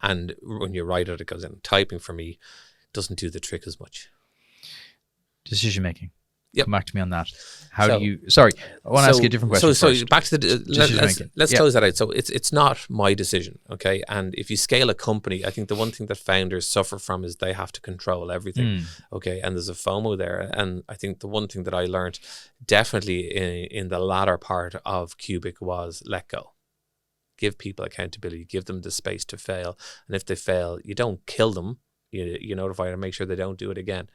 And when you write it, it goes in. Typing for me doesn't do the trick as much. Decision making. Yep. Come back to me on that. How do you? Sorry, I want to ask you a different question. So first. back to the let's Yeah. close that out. So it's not my decision, okay? And if you scale a company, I think the one thing that founders suffer from is they have to control everything, okay? And there's a FOMO there. And I think the one thing that I learned definitely in the latter part of Cubic was let go. Give people accountability. Give them the space to fail. And if they fail, you don't kill them. You notify them, make sure they don't do it again.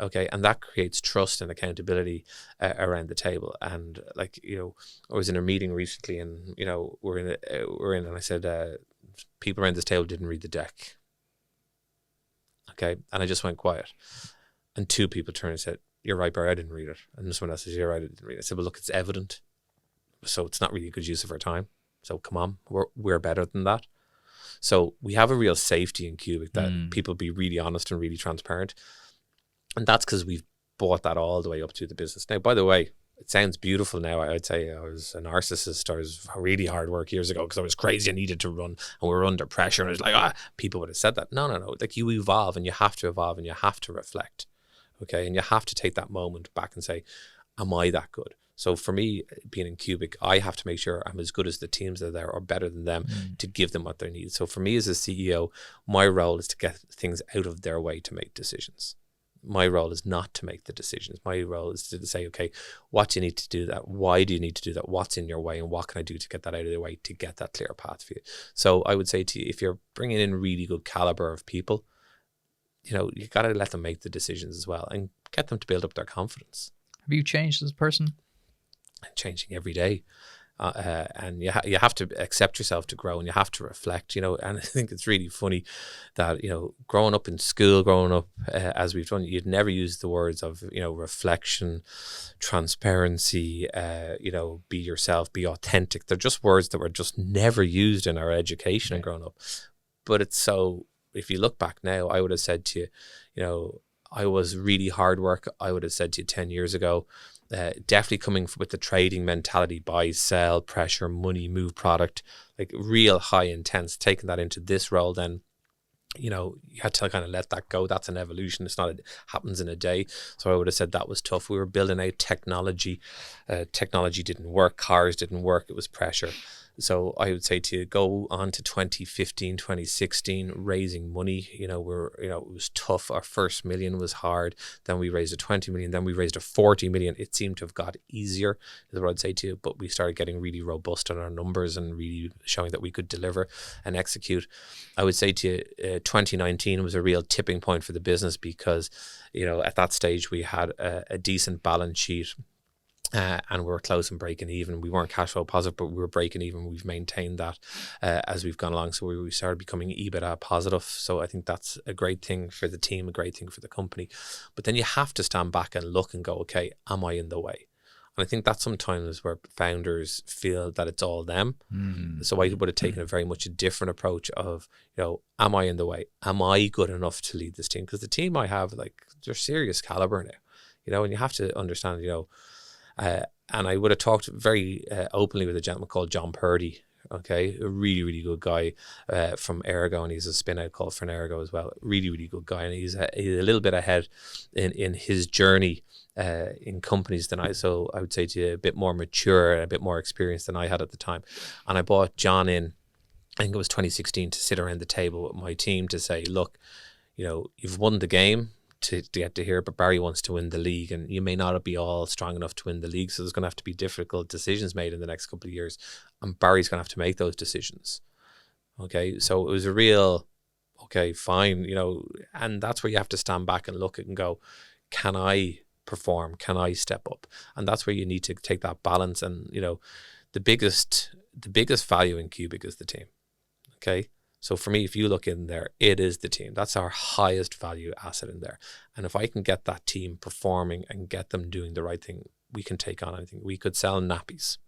Okay, and that creates trust and accountability around the table. And I was in a meeting recently, and we're in, and I said, people around this table didn't read the deck. Okay, and I just went quiet, and 2 people turned and said, you're right, Barry, I didn't read it. And someone else says, you're right, I didn't read it. I said, well, look, it's evident. So it's not really a good use of our time. So come on, we're better than that. So we have a real safety in Cubic that people be really honest and really transparent. And that's because we've brought that all the way up to the business. Now, by the way, it sounds beautiful now. I'd say I was a narcissist. I was really hard work years ago because I was crazy. I needed to run and we were under pressure. And I was like, people would have said that. No. Like, you evolve and you have to evolve and you have to reflect. Okay. And you have to take that moment back and say, am I that good? So for me, being in Cubic, I have to make sure I'm as good as the teams that are there or better than them to give them what they need. So for me as a CEO, my role is to get things out of their way to make decisions. My role is not to make the decisions. My role is to say, okay, what do you need to do that? Why do you need to do that? What's in your way? And what can I do to get that out of the way to get that clear path for you? So I would say to you, if you're bringing in really good caliber of people, you got to let them make the decisions as well and get them to build up their confidence. Have you changed as a person? Changing every day. And you have to accept yourself to grow and you have to reflect, and I think it's really funny that, growing up in school, as we've done, you'd never use the words of, reflection, transparency, be yourself, be authentic. They're just words that were just never used in our education and growing up. But it's so, if you look back now, I would have said to you, I was really hard work. I would have said to you 10 years ago, definitely coming with the trading mentality, buy, sell, pressure, money, move product, like real high intense, taking that into this role, then, you had to kind of let that go. That's an evolution. It's not, it happens in a day. So I would have said that was tough. We were building out technology. Technology didn't work. Cars didn't work. It was pressure. So I would say to you, go on to 2015, 2016, raising money. It was tough. Our first million was hard. Then we raised a 20 million. Then we raised a 40 million. It seemed to have got easier, is what I'd say to you. But we started getting really robust on our numbers and really showing that we could deliver and execute. I would say to you, 2019 was a real tipping point for the business because, at that stage we had a decent balance sheet. And we were close and breaking even. We weren't cash flow positive, but we were breaking even. We've maintained that as we've gone along. So we started becoming EBITDA positive. So I think that's a great thing for the team, a great thing for the company. But then you have to stand back and look and go, okay, am I in the way? And I think that's sometimes where founders feel that it's all them. So I would have taken a very much a different approach of, am I in the way? Am I good enough to lead this team? Because the team I have, they're serious caliber now, and you have to understand, and I would have talked very openly with a gentleman called John Purdy, okay, a really, really good guy from Ergo, and he's a spin out called for Ergo as well. Really, really good guy, and he's a little bit ahead in his journey in companies than I. So I would say to you, a bit more mature and a bit more experienced than I had at the time. And I brought John in, I think it was 2016, to sit around the table with my team to say, look, you've won the game to get to here, but Barry wants to win the league, and you may not be all strong enough to win the league, so there's going to have to be difficult decisions made in the next couple of years, and Barry's going to have to make those decisions. Okay, so it was a real, okay, fine, and that's where you have to stand back and look at and go, can I perform? Can I step up? And that's where you need to take that balance. And the biggest value in Cubic is the team. Okay. So for me, if you look in there, it is the team. That's our highest value asset in there. And if I can get that team performing and get them doing the right thing, we can take on anything. We could sell nappies.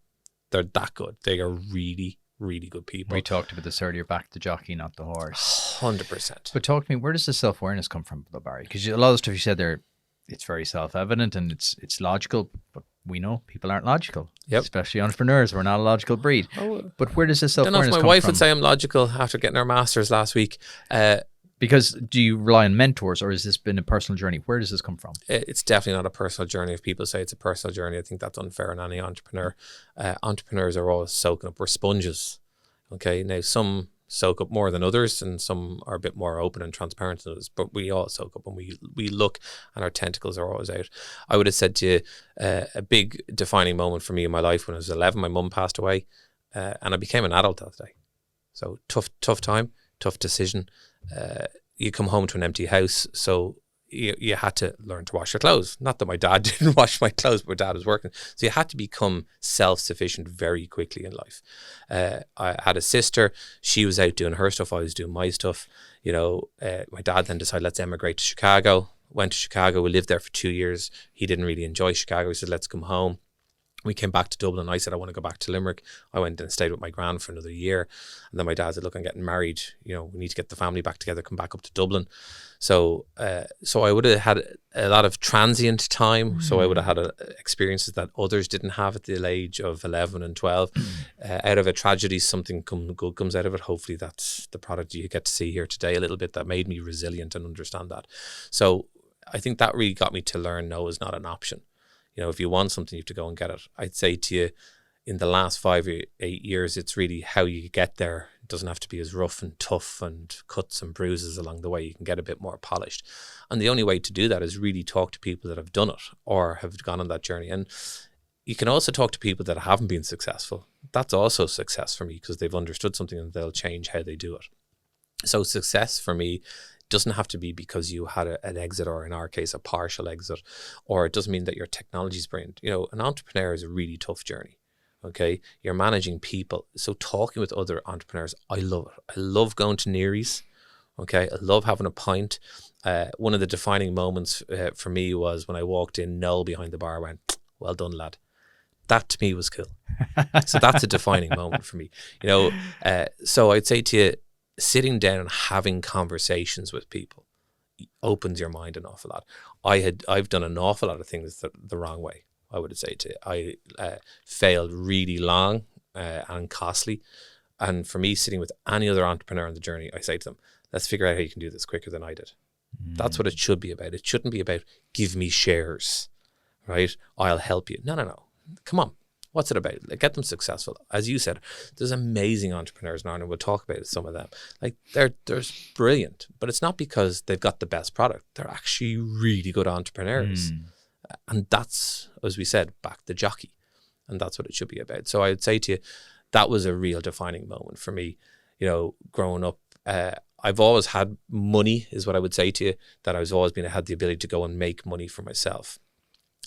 They're that good. They are really, really good people. We talked about this earlier, back the jockey, not the horse. 100%. But talk to me, where does the self-awareness come from, though, Barry? Because a lot of stuff you said there, it's very self-evident and it's logical, but we know people aren't logical. Yep. Especially entrepreneurs. We're not a logical breed. But where does this I don't know self-awareness if come my wife from? would say I'm logical after getting her master's last week. Because do you rely on mentors, or has this been a personal journey? Where does this come from? It's definitely not a personal journey. If people say it's a personal journey, I think that's unfair on any entrepreneur. Entrepreneurs are always soaking up. We're sponges. Okay. Now, some soak up more than others, and some are a bit more open and transparent than others, but we all soak up, and we look, and our tentacles are always out. I would have said to you, a big defining moment for me in my life when I was 11, my mum passed away, and I became an adult that day. So tough time, tough decision. You come home to an empty house, so you had to learn to wash your clothes. Not that my dad didn't wash my clothes, but my dad was working. So you had to become self-sufficient very quickly in life. I had a sister. She was out doing her stuff. I was doing my stuff. My dad then decided, let's emigrate to Chicago. went to Chicago. We lived there for 2 years. He didn't really enjoy Chicago. He said, let's come home. We came back to Dublin. I said, I want to go back to Limerick. I went and stayed with my gran for another year. And then my dad said, look, I'm getting married. You know, we need to get the family back together, come back up to Dublin. So I would have had a lot of transient time. So I would have had experiences that others didn't have at the age of 11 and 12. Out of a tragedy, something good comes out of it. Hopefully that's the product you get to see here today a little bit that made me resilient and understand that. So I think that really got me to learn no is not an option. You know, if you want something, you have to go and get it. I'd say to you, in the last 5 or 8 years, it's really how you get there. It doesn't have to be as rough and tough and cuts and bruises along the way. You can get a bit more polished. And the only way to do that is really talk to people that have done it or have gone on that journey. And you can also talk to people that haven't been successful. That's also success for me because they've understood something and they'll change how they do it. So success for me doesn't have to be because you had an exit, or in our case, a partial exit, or it doesn't mean that your technology is brilliant. You know, an entrepreneur is a really tough journey. Okay, you're managing people. So talking with other entrepreneurs, I love it. I love going to Neary's. Okay, I love having a pint. One of the defining moments for me was when I walked in, Noel behind the bar went, well done, lad. That to me was cool. So that's a defining moment for me. You know, so I'd say to you, sitting down and having conversations with people opens your mind an awful lot. I've done an awful lot of things the wrong way, I would say to you. I failed really long and costly. And for me, sitting with any other entrepreneur on the journey, I say to them, let's figure out how you can do this quicker than I did. That's what it should be about. It shouldn't be about give me shares, right? I'll help you. No. Come on. What's it about? Like, get them successful. As you said, there's amazing entrepreneurs in Ireland. We'll talk about some of them. Like they're brilliant, but it's not because they've got the best product. They're actually really good entrepreneurs. And that's, as we said, back the jockey. And that's what it should be about. So I would say to you, that was a real defining moment for me. You know, growing up, I've always had money, is what I would say to you, that I've always had the ability to go and make money for myself.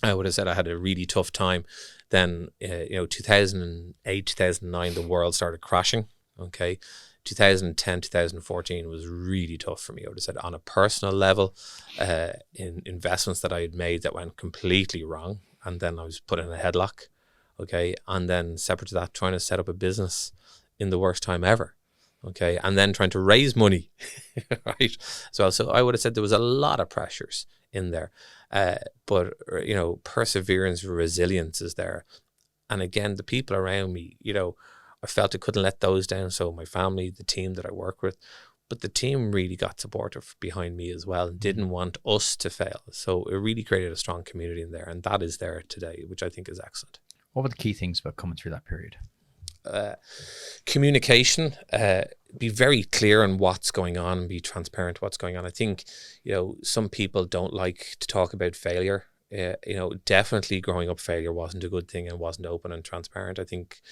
I would have said I had a really tough time. Then, 2008, 2009, the world started crashing. Okay. 2010, 2014 was really tough for me. I would have said on a personal level, in investments that I had made that went completely wrong. And then I was put in a headlock. Okay. And then separate to that, trying to set up a business in the worst time ever. Okay. And then trying to raise money. Right. So I would have said there was a lot of pressures in there. But you know, perseverance, resilience is there. And again, the people around me, you know, I felt I couldn't let those down. So my family, the team that I work with, but the team really got supportive behind me as well and didn't want us to fail. So it really created a strong community in there. And that is there today, which I think is excellent. What were the key things about coming through that period? Communication, be very clear on what's going on and be transparent what's going on. I think, you know, some people don't like to talk about failure. You know, definitely growing up, failure wasn't a good thing and wasn't open and transparent. I think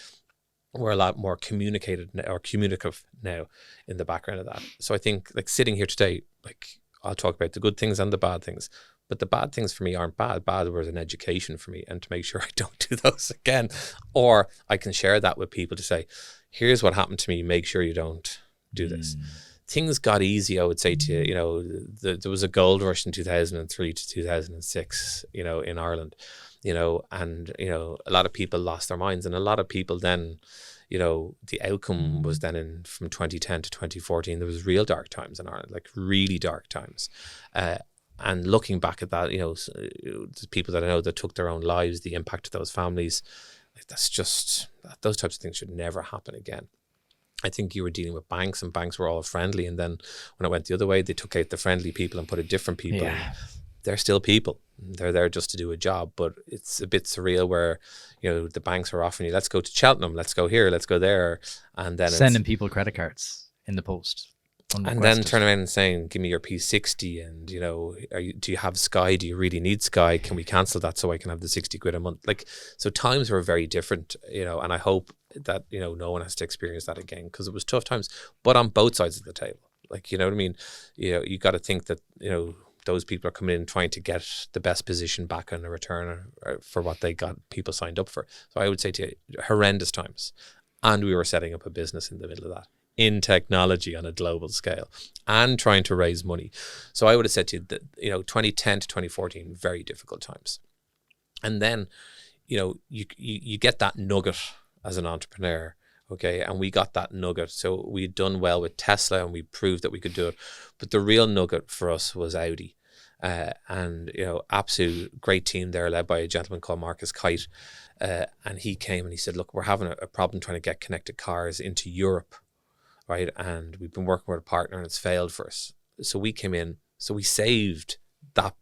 we're a lot more communicative now in the background of that. So I think, like, sitting here today, like, I'll talk about the good things and the bad things. But the bad things for me aren't bad. Bad was an education for me, and to make sure I don't do those again. Or I can share that with people to say, here's what happened to me. Make sure you don't do this. Things got easy, I would say to you. You know, there was a gold rush in 2003 to 2006, you know, in Ireland, you know, and, you know, a lot of people lost their minds. And a lot of people then, you know, the outcome was then from 2010 to 2014, there was real dark times in Ireland, like really dark times. And looking back at that, you know, the people that I know that took their own lives, the impact of those families, like, that's just, those types of things should never happen again. I think you were dealing with banks, and banks were all friendly. And then when it went the other way, they took out the friendly people and put in different people. Yeah. They're still people. They're there just to do a job. But it's a bit surreal where, you know, the banks are offering you, let's go to Cheltenham, let's go here, let's go there. And then sending people credit cards in the post. And then turn around and saying, give me your P60, and, you know, do you have Sky? Do you really need Sky? Can we cancel that so I can have the 60 quid a month? Like, so times were very different, you know, and I hope that, you know, no one has to experience that again, because it was tough times, but on both sides of the table. Like, you know what I mean? You know, you got to think that, you know, those people are coming in trying to get the best position back on a return for what they got people signed up for. So I would say to you, horrendous times. And we were setting up a business in the middle of that. in technology on a global scale and trying to raise money. So I would have said to you that, 2010 to 2014, very difficult times. And then, you get that nugget as an entrepreneur. Okay. And we got that nugget. So we'd done well with Tesla and we proved that we could do it. But the real nugget for us was Audi. And absolute great team there, led by a gentleman called Marcus Kite. And he came and he said, look, we're having a problem trying to get connected cars into Europe. Right. And we've been working with a partner and it's failed for us. So we came in, so we saved that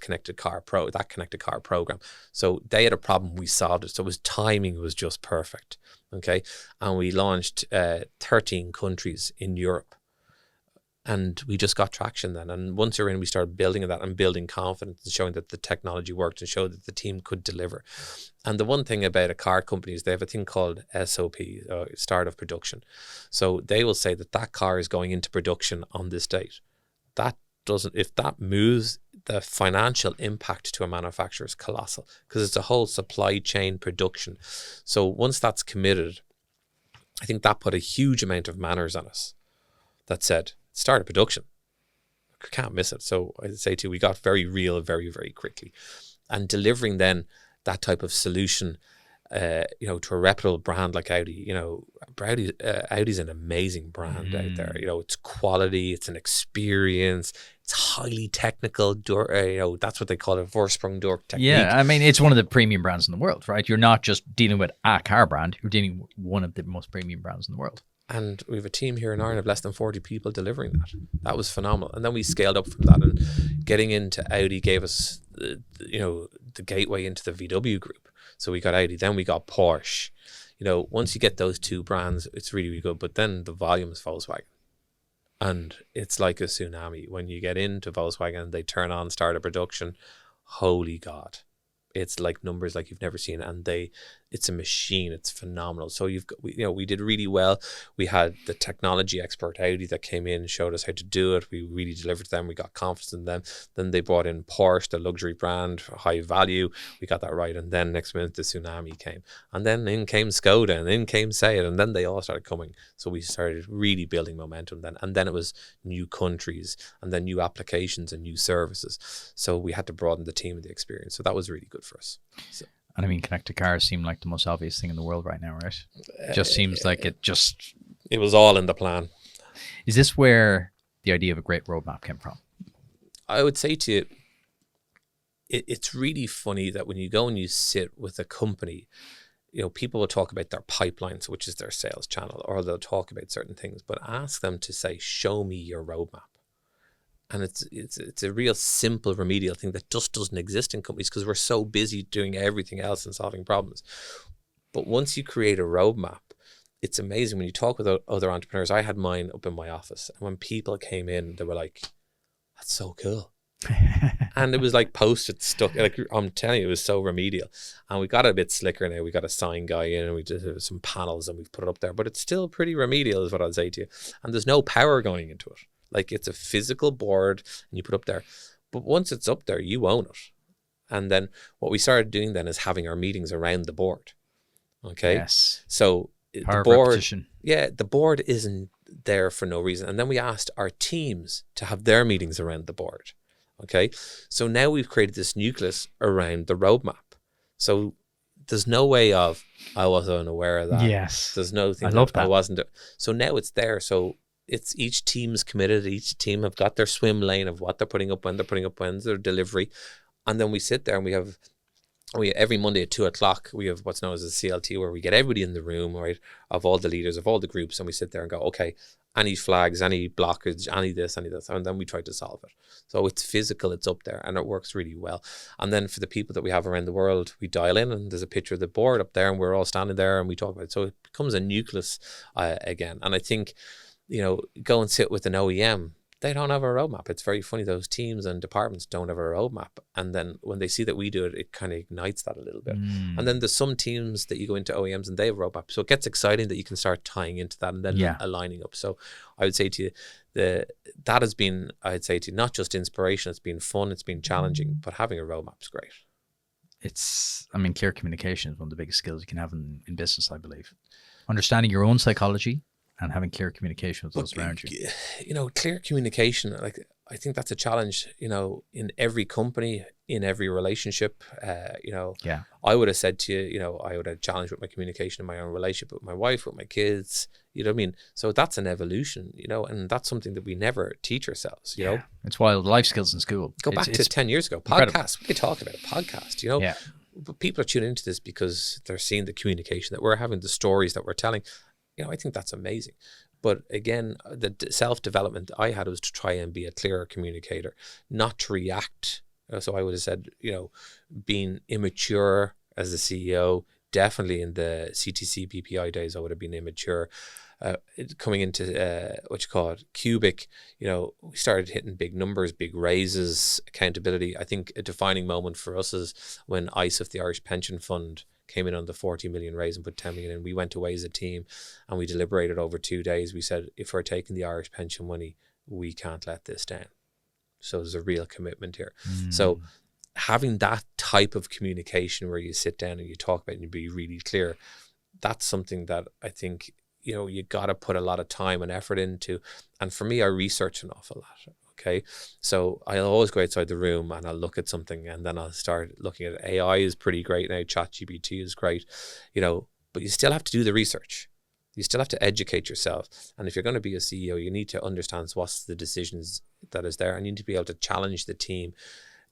connected car program. So they had a problem, we solved it. So timing was just perfect. Okay. And we launched 13 countries in Europe. And we just got traction then. And once you're in, we started building that and building confidence and showing that the technology worked and showed that the team could deliver. And the one thing about a car company is they have a thing called SOP, start of production. So they will say that car is going into production on this date. If that moves, the financial impact to a manufacturer is colossal because it's a whole supply chain production. So once that's committed, I think that put a huge amount of manners on us that said, start a production. I can't miss it. So I'd say to you, we got very real very, very quickly. And delivering then that type of solution, to a reputable brand like Audi, Audi's an amazing brand out there. It's quality, it's an experience, it's highly technical. That's what they call it, Vorsprung durch technique. Yeah, I mean, it's one of the premium brands in the world, right? You're not just dealing with a car brand, you're dealing with one of the most premium brands in the world. And we have a team here in Ireland of less than 40 people delivering that. That was phenomenal. And then we scaled up from that, and getting into Audi gave us, the gateway into the VW group. So we got Audi, then we got Porsche. Once you get those two brands, it's really, really good. But then the volume is Volkswagen. And it's like a tsunami. When you get into Volkswagen, they turn on, start a production. Holy God. It's like numbers like you've never seen. And it's a machine. It's phenomenal. So we did really well. We had the technology expert Audi that came in and showed us how to do it. We really delivered to them. We got confidence in them. Then they brought in Porsche, the luxury brand, high value. We got that right. And then next minute the tsunami came. And then in came Skoda and in came Seat. And then they all started coming. So we started really building momentum then. And then it was new countries and then new applications and new services. So we had to broaden the team and the experience. So that was really good for us. So. And I mean, connected cars seem like the most obvious thing in the world right now, right? It just seems like it was all in the plan. Is this where the idea of a great roadmap came from? I would say to you, it's really funny that when you go and you sit with a company, people will talk about their pipelines, which is their sales channel, or they'll talk about certain things, but ask them to say, show me your roadmap. And it's a real simple remedial thing that just doesn't exist in companies because we're so busy doing everything else and solving problems. But once you create a roadmap, it's amazing when you talk with other entrepreneurs. I had mine up in my office, and when people came in, they were like, "That's so cool." And it was like post-it stuck. Like, I'm telling you, it was so remedial. And we got it a bit slicker now. We got a sign guy in and we did some panels and we've put it up there. But it's still pretty remedial is what I'd say to you. And there's no power going into it. Like, it's a physical board and you put up there. But once it's up there, you own it. And then what we started doing then is having our meetings around the board. Okay? Yes. So Power the board, repetition. yeah, the board isn't there for no reason. And then we asked our teams to have their meetings around the board. Okay? So now we've created this nucleus around the roadmap. So there's no way of, I wasn't unaware of that. Yes. There's no thing I love that. I wasn't. So now it's there. So it's each team's committed. Each team have got their swim lane of what they're putting up, when they're putting up, when's their delivery. And then we sit there and we every Monday at 2:00, we have what's known as a CLT where we get everybody in the room, right, of all the leaders, of all the groups, and we sit there and go, okay, any flags, any blockage, any this, and then we try to solve it. So it's physical, it's up there, and it works really well. And then for the people that we have around the world, we dial in and there's a picture of the board up there and we're all standing there and we talk about it. So it becomes a nucleus again. And I think, go and sit with an OEM, they don't have a roadmap. It's very funny. Those teams and departments don't have a roadmap. And then when they see that we do it, it kind of ignites that a little bit. And then there's some teams that you go into OEMs and they have a roadmap. So it gets exciting that you can start tying into that and then aligning up. So I would say to you, that has been, I'd say to you, not just inspiration, it's been fun, it's been challenging, but having a roadmap is great. Clear communication is one of the biggest skills you can have in business, I believe. Understanding your own psychology and having clear communication with those around you. You know, clear communication, like, I think that's a challenge, you know, in every company, in every relationship. You know, Yeah. I would have said to you, you know, I would have challenged with my communication in my own relationship with my wife, with my kids, you know what I mean? So that's an evolution, you know, and that's something that we never teach ourselves, you know. It's wild. Life skills in school. Go back to 10 years ago, incredible. podcasts. We could talk about a podcast, you know. Yeah. But people are tuning into this because they're seeing the communication that we're having, the stories that we're telling. You know, I think that's amazing. But again, the self-development I had was to try and be a clearer communicator, not to react. So I would have said, you know, being immature as a CEO, definitely in the CTC BPI days, I would have been immature. Coming into what you call it, Cubic, you know, we started hitting big numbers, big raises, accountability. I think a defining moment for us is when ISIF, the Irish Pension Fund, came in on the 40 million raise and put 10 million in. We went away as a team and we deliberated over 2 days. We said, if we're taking the Irish pension money, we can't let this down. So there's a real commitment here. So having that type of communication where you sit down and you talk about it and you be really clear, that's something that I think, you know, you got to put a lot of time and effort into. And for me, I research an awful lot. Okay. So I'll always go outside the room and I'll look at something and then I'll start looking at it. AI is pretty great now. ChatGPT is great, you know, but you still have to do the research. You still have to educate yourself. And if you're going to be a CEO, you need to understand what's the decisions that is there. And you need to be able to challenge the team,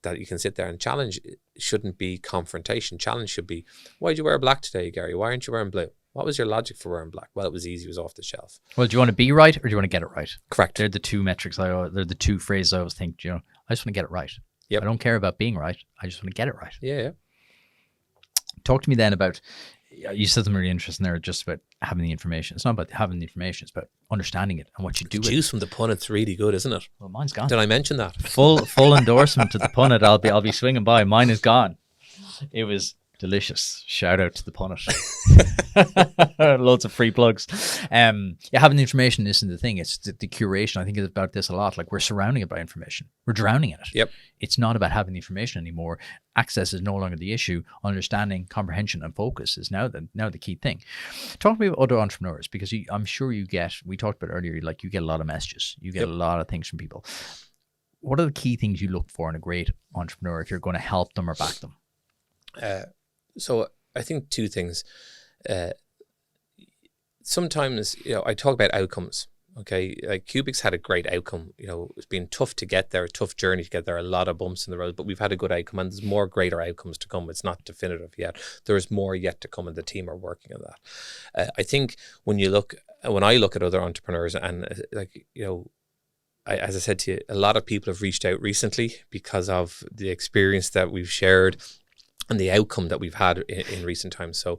that you can sit there and challenge. Shouldn't be confrontation. Challenge should be, why did you wear black today, Gary? Why aren't you wearing blue? What was your logic for wearing black? Well, it was easy. It was off the shelf. Well, do you want to be right or do you want to get it right? Correct. They're the two metrics. They're the two phrases I always think, you know, I just want to get it right. Yep. I don't care about being right. I just want to get it right. Yeah. Talk to me then about, you said something really interesting there, just about having the information. It's not about having the information, it's about understanding it and what you do with it. Juice from the pun, it's really good, isn't it? Well, mine's gone. Did I mention that? Full endorsement to the punnet. I'll be swinging by. Mine is gone. It was delicious. Shout out to the punnet. Loads of free plugs. Yeah, having the information isn't the thing. It's the curation. I think it's about this a lot. Like, we're surrounding it by information. We're drowning in it. Yep. It's not about having the information anymore. Access is no longer the issue. Understanding, comprehension, and focus is now the key thing. Talk to me about other entrepreneurs, because I'm sure you get, we talked about earlier, like, you get a lot of messages. You get a lot of things from people. What are the key things you look for in a great entrepreneur if you're going to help them or back them? So I think two things. Sometimes, you know, I talk about outcomes. Okay, like Cubic's had a great outcome. You know, it's been tough to get there, a tough journey to get there, a lot of bumps in the road, but we've had a good outcome, and there's more greater outcomes to come. It's not definitive yet. There's more yet to come, and the team are working on that. I think when I look at other entrepreneurs, and like, you know, as I said to you, a lot of people have reached out recently because of the experience that we've shared and the outcome that we've had in recent times. So,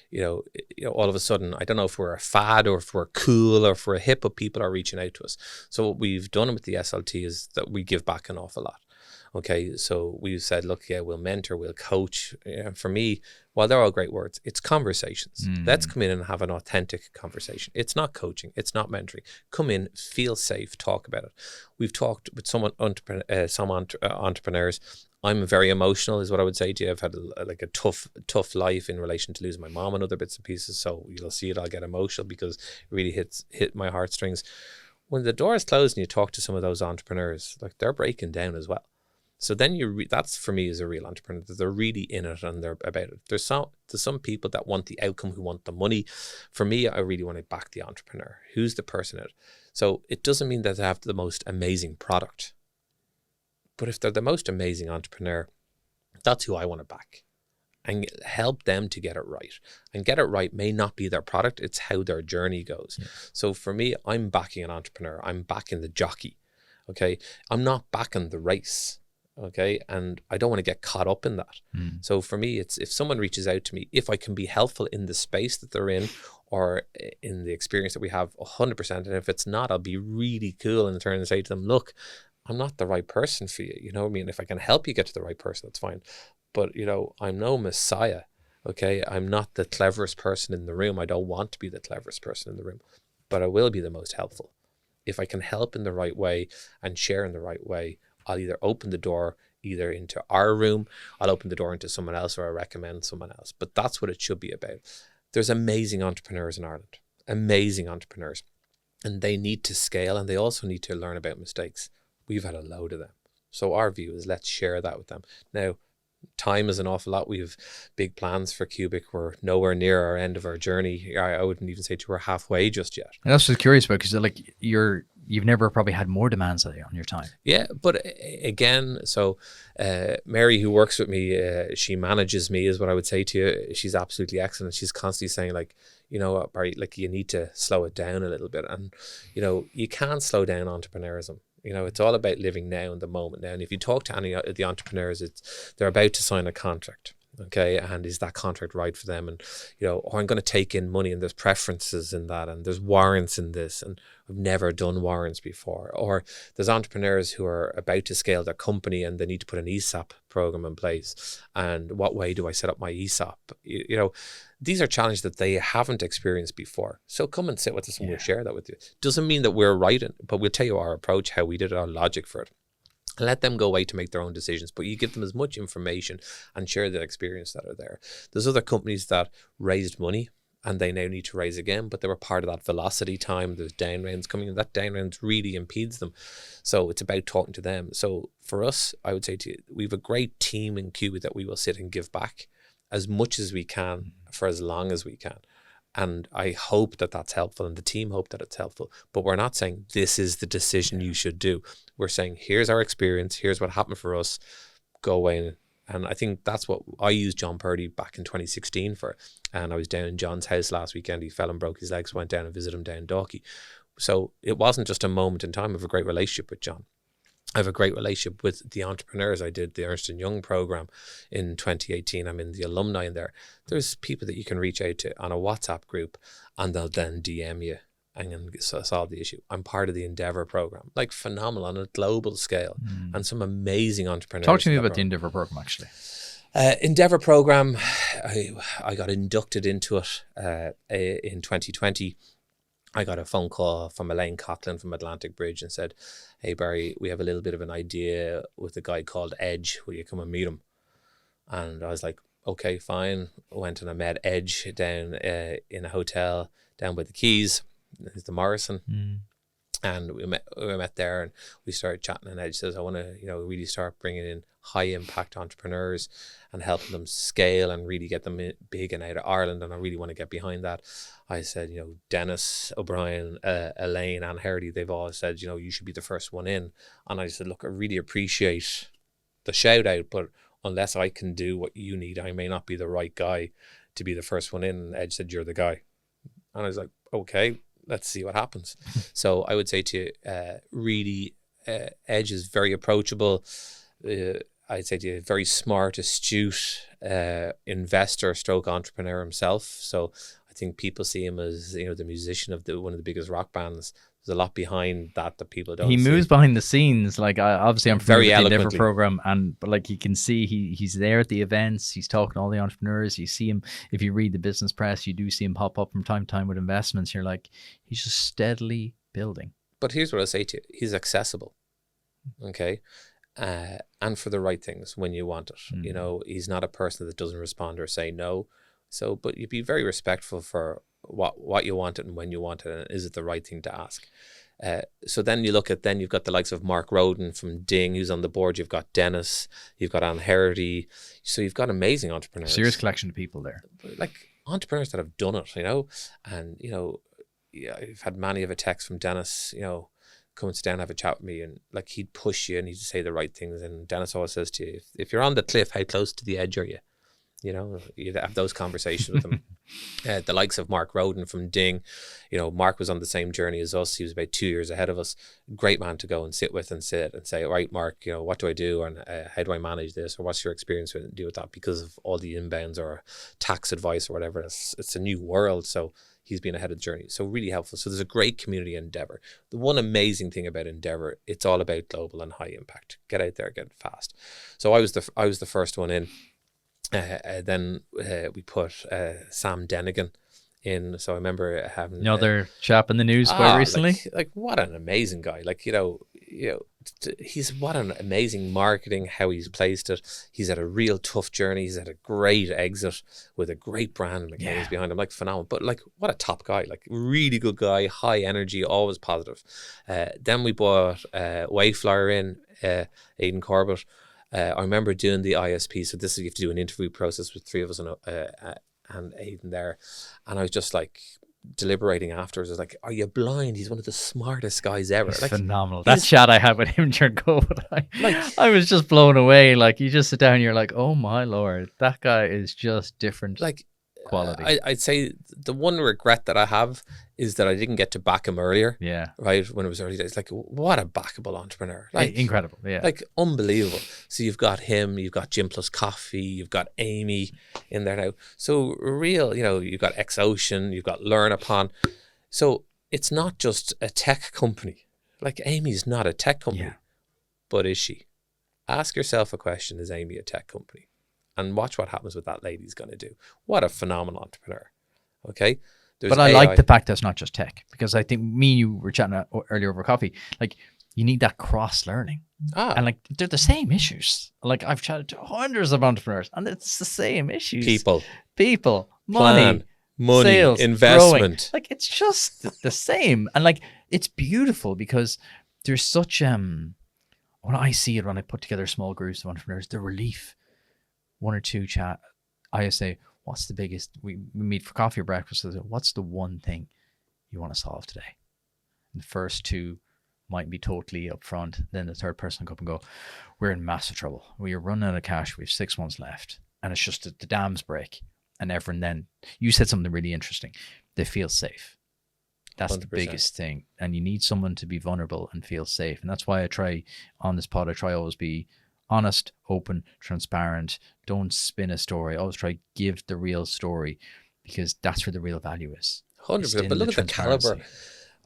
you know, all of a sudden, I don't know if we're a fad or if we're cool or if we're hip, but people are reaching out to us. So what we've done with the SLT is that we give back an awful lot. Okay, so we've said, look, yeah, we'll mentor, we'll coach. For me, while they're all great words, it's conversations. Let's come in and have an authentic conversation. It's not coaching, it's not mentoring. Come in, feel safe, talk about it. We've talked with some entrepreneurs. I'm very emotional, is what I would say to you. I've had a tough life in relation to losing my mom and other bits and pieces. So you'll see it. I'll get emotional because it really hit my heartstrings. When the door is closed and you talk to some of those entrepreneurs, like, they're breaking down as well. So then that's for me is a real entrepreneur. They're really in it and they're about it. There's some people that want the outcome, who want the money. For me, I really want to back the entrepreneur. Who's the person in it? So it doesn't mean that they have the most amazing product. But if they're the most amazing entrepreneur, that's who I want to back and help them to get it right. And get it right may not be their product, it's how their journey goes. Yeah. So for me, I'm backing an entrepreneur. I'm backing the jockey. Okay. I'm not backing the race. Okay. And I don't want to get caught up in that. So for me, it's if someone reaches out to me, if I can be helpful in the space that they're in or in the experience that we have, 100%. And if it's not, I'll be really cool and turn and say to them, look, I'm not the right person for you. You know what I mean? If I can help you get to the right person, that's fine. But, you know, I'm no messiah. Okay. I'm not the cleverest person in the room. I don't want to be the cleverest person in the room, but I will be the most helpful. If I can help in the right way and share in the right way, I'll either open the door either into our room, I'll open the door into someone else, or I recommend someone else. But that's what it should be about. There's amazing entrepreneurs in Ireland, amazing entrepreneurs. and they need to scale, and they also need to learn about mistakes. We've had a load of them. So our view is let's share that with them. Now, time is an awful lot. We have big plans for Cubic. We're nowhere near our end of our journey. I wouldn't even say we're halfway just yet. And that's what I was curious about, because like you've never probably had more demands on your time. Yeah, but again, so Mary, who works with me, she manages me, is what I would say to you. She's absolutely excellent. She's constantly saying, like, you know what, Barry, like, you need to slow it down a little bit. And, you know, you can't slow down entrepreneurism. You know, it's all about living now in the moment now. And if you talk to any of the entrepreneurs, they're about to sign a contract. Okay, and is that contract right for them? And, you know, or I'm going to take in money, and there's preferences in that, and there's warrants in this, and I've never done warrants before. Or there's entrepreneurs who are about to scale their company, and they need to put an ESOP program in place. And what way do I set up my ESOP? You know, these are challenges that they haven't experienced before. So come and sit with us, and we'll share that with you. Doesn't mean that we're right, but we'll tell you our approach, how we did it, our logic for it. Let them go away to make their own decisions, but you give them as much information and share the experience that are there. There's other companies that raised money and they now need to raise again, but they were part of that velocity time. There's down rounds coming, and that down round really impedes them. So it's about talking to them. So for us, I would say to you, we have a great team in Cuba that we will sit and give back as much as we can for as long as we can. And I hope that that's helpful, and the team hope that it's helpful. But we're not saying this is the decision you should do. We're saying, here's our experience. Here's what happened for us. Go away. And I think that's what I used John Purdy back in 2016 for. And I was down in John's house last weekend. He fell and broke his legs, went down and visited him down in Dalkey. So it wasn't just a moment in time. I have a great relationship with John. I have a great relationship with the entrepreneurs. I did the Ernst & Young program in 2018. I'm in the alumni in there. There's people that you can reach out to on a WhatsApp group, and they'll then DM you and solve the issue. I'm part of the Endeavour program, like phenomenal on a global scale, and some amazing entrepreneurs. Talk to me about the Endeavour program, actually. Endeavour program, I got inducted into it in 2020. I got a phone call from Elaine Coughlin from Atlantic Bridge and said, hey, Barry, we have a little bit of an idea with a guy called Edge. Will you come and meet him? And I was like, okay, fine. I went and I met Edge down in a hotel down by the Keys. It's the Morrison. And we met there, and we started chatting, and Edge says, I want to, you know, really start bringing in high impact entrepreneurs and helping them scale and really get them big and out of Ireland. And I really want to get behind that. I said, you know, Dennis O'Brien, Elaine, Anne Hardy, they've all said, you know, you should be the first one in. And I said, look, I really appreciate the shout out, but unless I can do what you need, I may not be the right guy to be the first one in. And Edge said, you're the guy. And I was like, okay, let's see what happens. So I would say to you, really, Edge is very approachable. I'd say to you, very smart, astute investor stroke entrepreneur himself. So I think people see him as, you know, the musician of one of the biggest rock bands. There's a lot behind that people don't see. He moves behind the scenes. Like, obviously I'm familiar Very with the Endeavour eloquently. program, but like, you can see he's there at the events. He's talking to all the entrepreneurs. You see him, if you read the business press, you do see him pop up from time to time with investments. You're like, he's just steadily building. But here's what I say to you. He's accessible. Okay. And for the right things when you want it. You know, he's not a person that doesn't respond or say no. So, but you'd be very respectful for what you want it and when you want it, and is it the right thing to ask? So then you look at, then you've got the likes of Mark Roden from Ding, who's on the board. You've got Dennis, you've got Anne Hardy. So you've got amazing entrepreneurs. Serious collection of people there. Like entrepreneurs that have done it, you know. And, you know, yeah, I've had many of a text from Dennis, you know, come and sit down and have a chat with me, and like, he'd push you and he'd say the right things. And Dennis always says to you, if you're on the cliff, how close to the edge are you? You know, you'd have those conversations with him. The likes of Mark Roden from Ding, you know, Mark was on the same journey as us. He was about 2 years ahead of us. Great man to go and sit with and say, right, Mark, you know, what do I do? And how do I manage this? Or what's your experience with deal with that? Because of all the inbounds or tax advice or whatever, it's a new world. So he's been ahead of the journey. So really helpful. So there's a great community in Endeavour. The one amazing thing about Endeavour, it's all about global and high impact. Get out there, get it fast. So I was the first one in. Then we put Sam Denigan in. So I remember having Another chap in the news quite recently. Like what an amazing guy! Like, you know, he's what an amazing marketing, how he's placed it. He's had a real tough journey. He's had a great exit with a great brand McCain's behind him, like phenomenal. But like, what a top guy, like really good guy, high energy, always positive. Then we bought Wayflyer in, Aidan Corbett. I remember doing the ISP. So this is, you have to do an interview process with three of us and Aidan there. And I was just like, deliberating afterwards. I was like, are you blind? He's one of the smartest guys ever. He's like, phenomenal. That chat I had with him during COVID, I was just blown away. Like, you just sit down and you're like, oh my Lord, that guy is just different. Like, quality. I'd say the one regret that I have is that I didn't get to back him earlier. Yeah. Right, when it was early days. Like, what a backable entrepreneur. Like, incredible. Yeah. Like, unbelievable. So you've got him, you've got Gym Plus Coffee, you've got Amy in there now. So real, you've got X-Ocean, you've got Learn Upon. So it's not just a tech company. Like, Amy's not a tech company. But is she? Ask yourself a question, is Amy a tech company? And watch what happens what that lady's going to do. What a phenomenal entrepreneur. Okay? But I like the fact that it's not just tech, because I think me and you were chatting earlier over coffee. Like, you need that cross learning. And like, they're the same issues. Like, I've chatted to hundreds of entrepreneurs and it's the same issues. People, money, sales, investment. Growing. Like, it's just the same. And like, it's beautiful because there's such, when I see it, when I put together small groups of entrepreneurs, the relief. One or two chat, I say, what's the biggest, we meet for coffee or breakfast, so what's the one thing you want to solve today? And the first two might be totally upfront. Then the third person will come and go, we're in massive trouble. We are running out of cash. We have 6 months left. And it's just that the dams break. And everyone then, you said something really interesting. They feel safe. That's 100%. The biggest thing. And you need someone to be vulnerable and feel safe. And that's why I try on this pod, I try always be honest, open, transparent. Don't spin a story. Always try give the real story, because that's where the real value is. 100%. But look at the caliber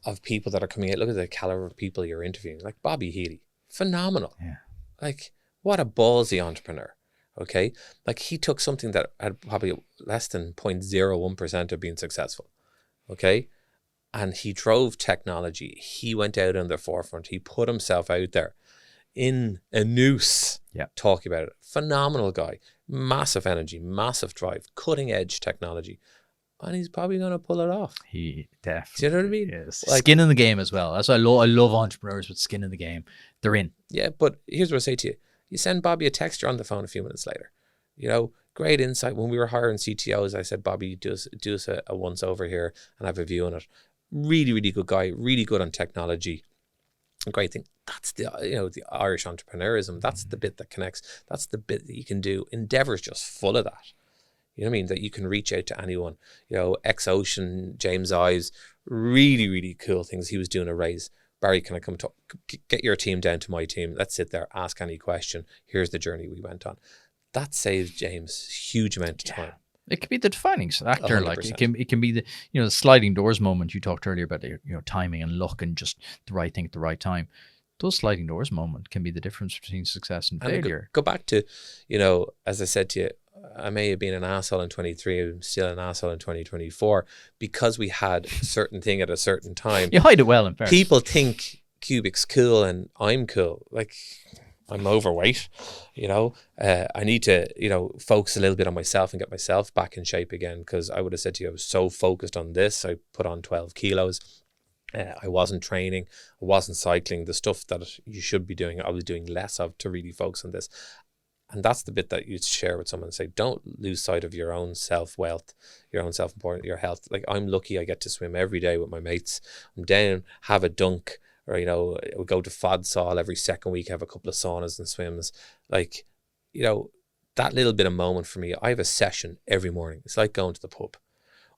of people that are coming out. Look at the caliber of people you're interviewing. Like Bobby Healy, phenomenal. Yeah. Like, what a ballsy entrepreneur. Okay, like, he took something that had probably less than 0.01% of being successful. Okay, and he drove technology. He went out on the forefront. He put himself out there in a noose, talking about it. Phenomenal guy, massive energy, massive drive, cutting edge technology, and he's probably going to pull it off. He definitely. Do you know what I mean? Yes. Like, skin in the game as well. That's why I love entrepreneurs with skin in the game. They're in. Yeah, but here's what I say to you: you send Bobby a text, you're on the phone a few minutes later. Great insight. When we were hiring CTOs, I said, Bobby, do us a once over here and have a view on it. Really, really good guy. Really good on technology. A great thing. That's the the Irish entrepreneurism. That's the bit that connects. That's the bit that you can do. Endeavour's just full of that. You know what I mean? That you can reach out to anyone. X-Ocean, James Ives, really, really cool things. He was doing a raise. Barry, can I come talk? Get your team down to my team. Let's sit there, ask any question. Here's the journey we went on. That saves James a huge amount of time. It could be the defining factor. 100%. Like, it can be the the sliding doors moment you talked earlier about, timing and luck and just the right thing at the right time. Those sliding doors moment can be the difference between success and failure. Go back to, as I said to you, I may have been an asshole in 23. I'm still an asshole in 2024 because we had a certain thing at a certain time. You hide it well, in fairness. People think Cubic's cool and I'm cool. Like, I'm overweight, I need to, focus a little bit on myself and get myself back in shape again, because I would have said to you, I was so focused on this. I put on 12 kilos. I wasn't training. I wasn't cycling. The stuff that you should be doing, I was doing less of to really focus on this. And that's the bit that you share with someone and say, don't lose sight of your own self-wealth, your own self-importance, your health. Like, I'm lucky I get to swim every day with my mates. I'm down, have a dunk. Or, we go to Fodsall every second week, have a couple of saunas and swims. Like, that little bit of moment for me, I have a session every morning. It's like going to the pub.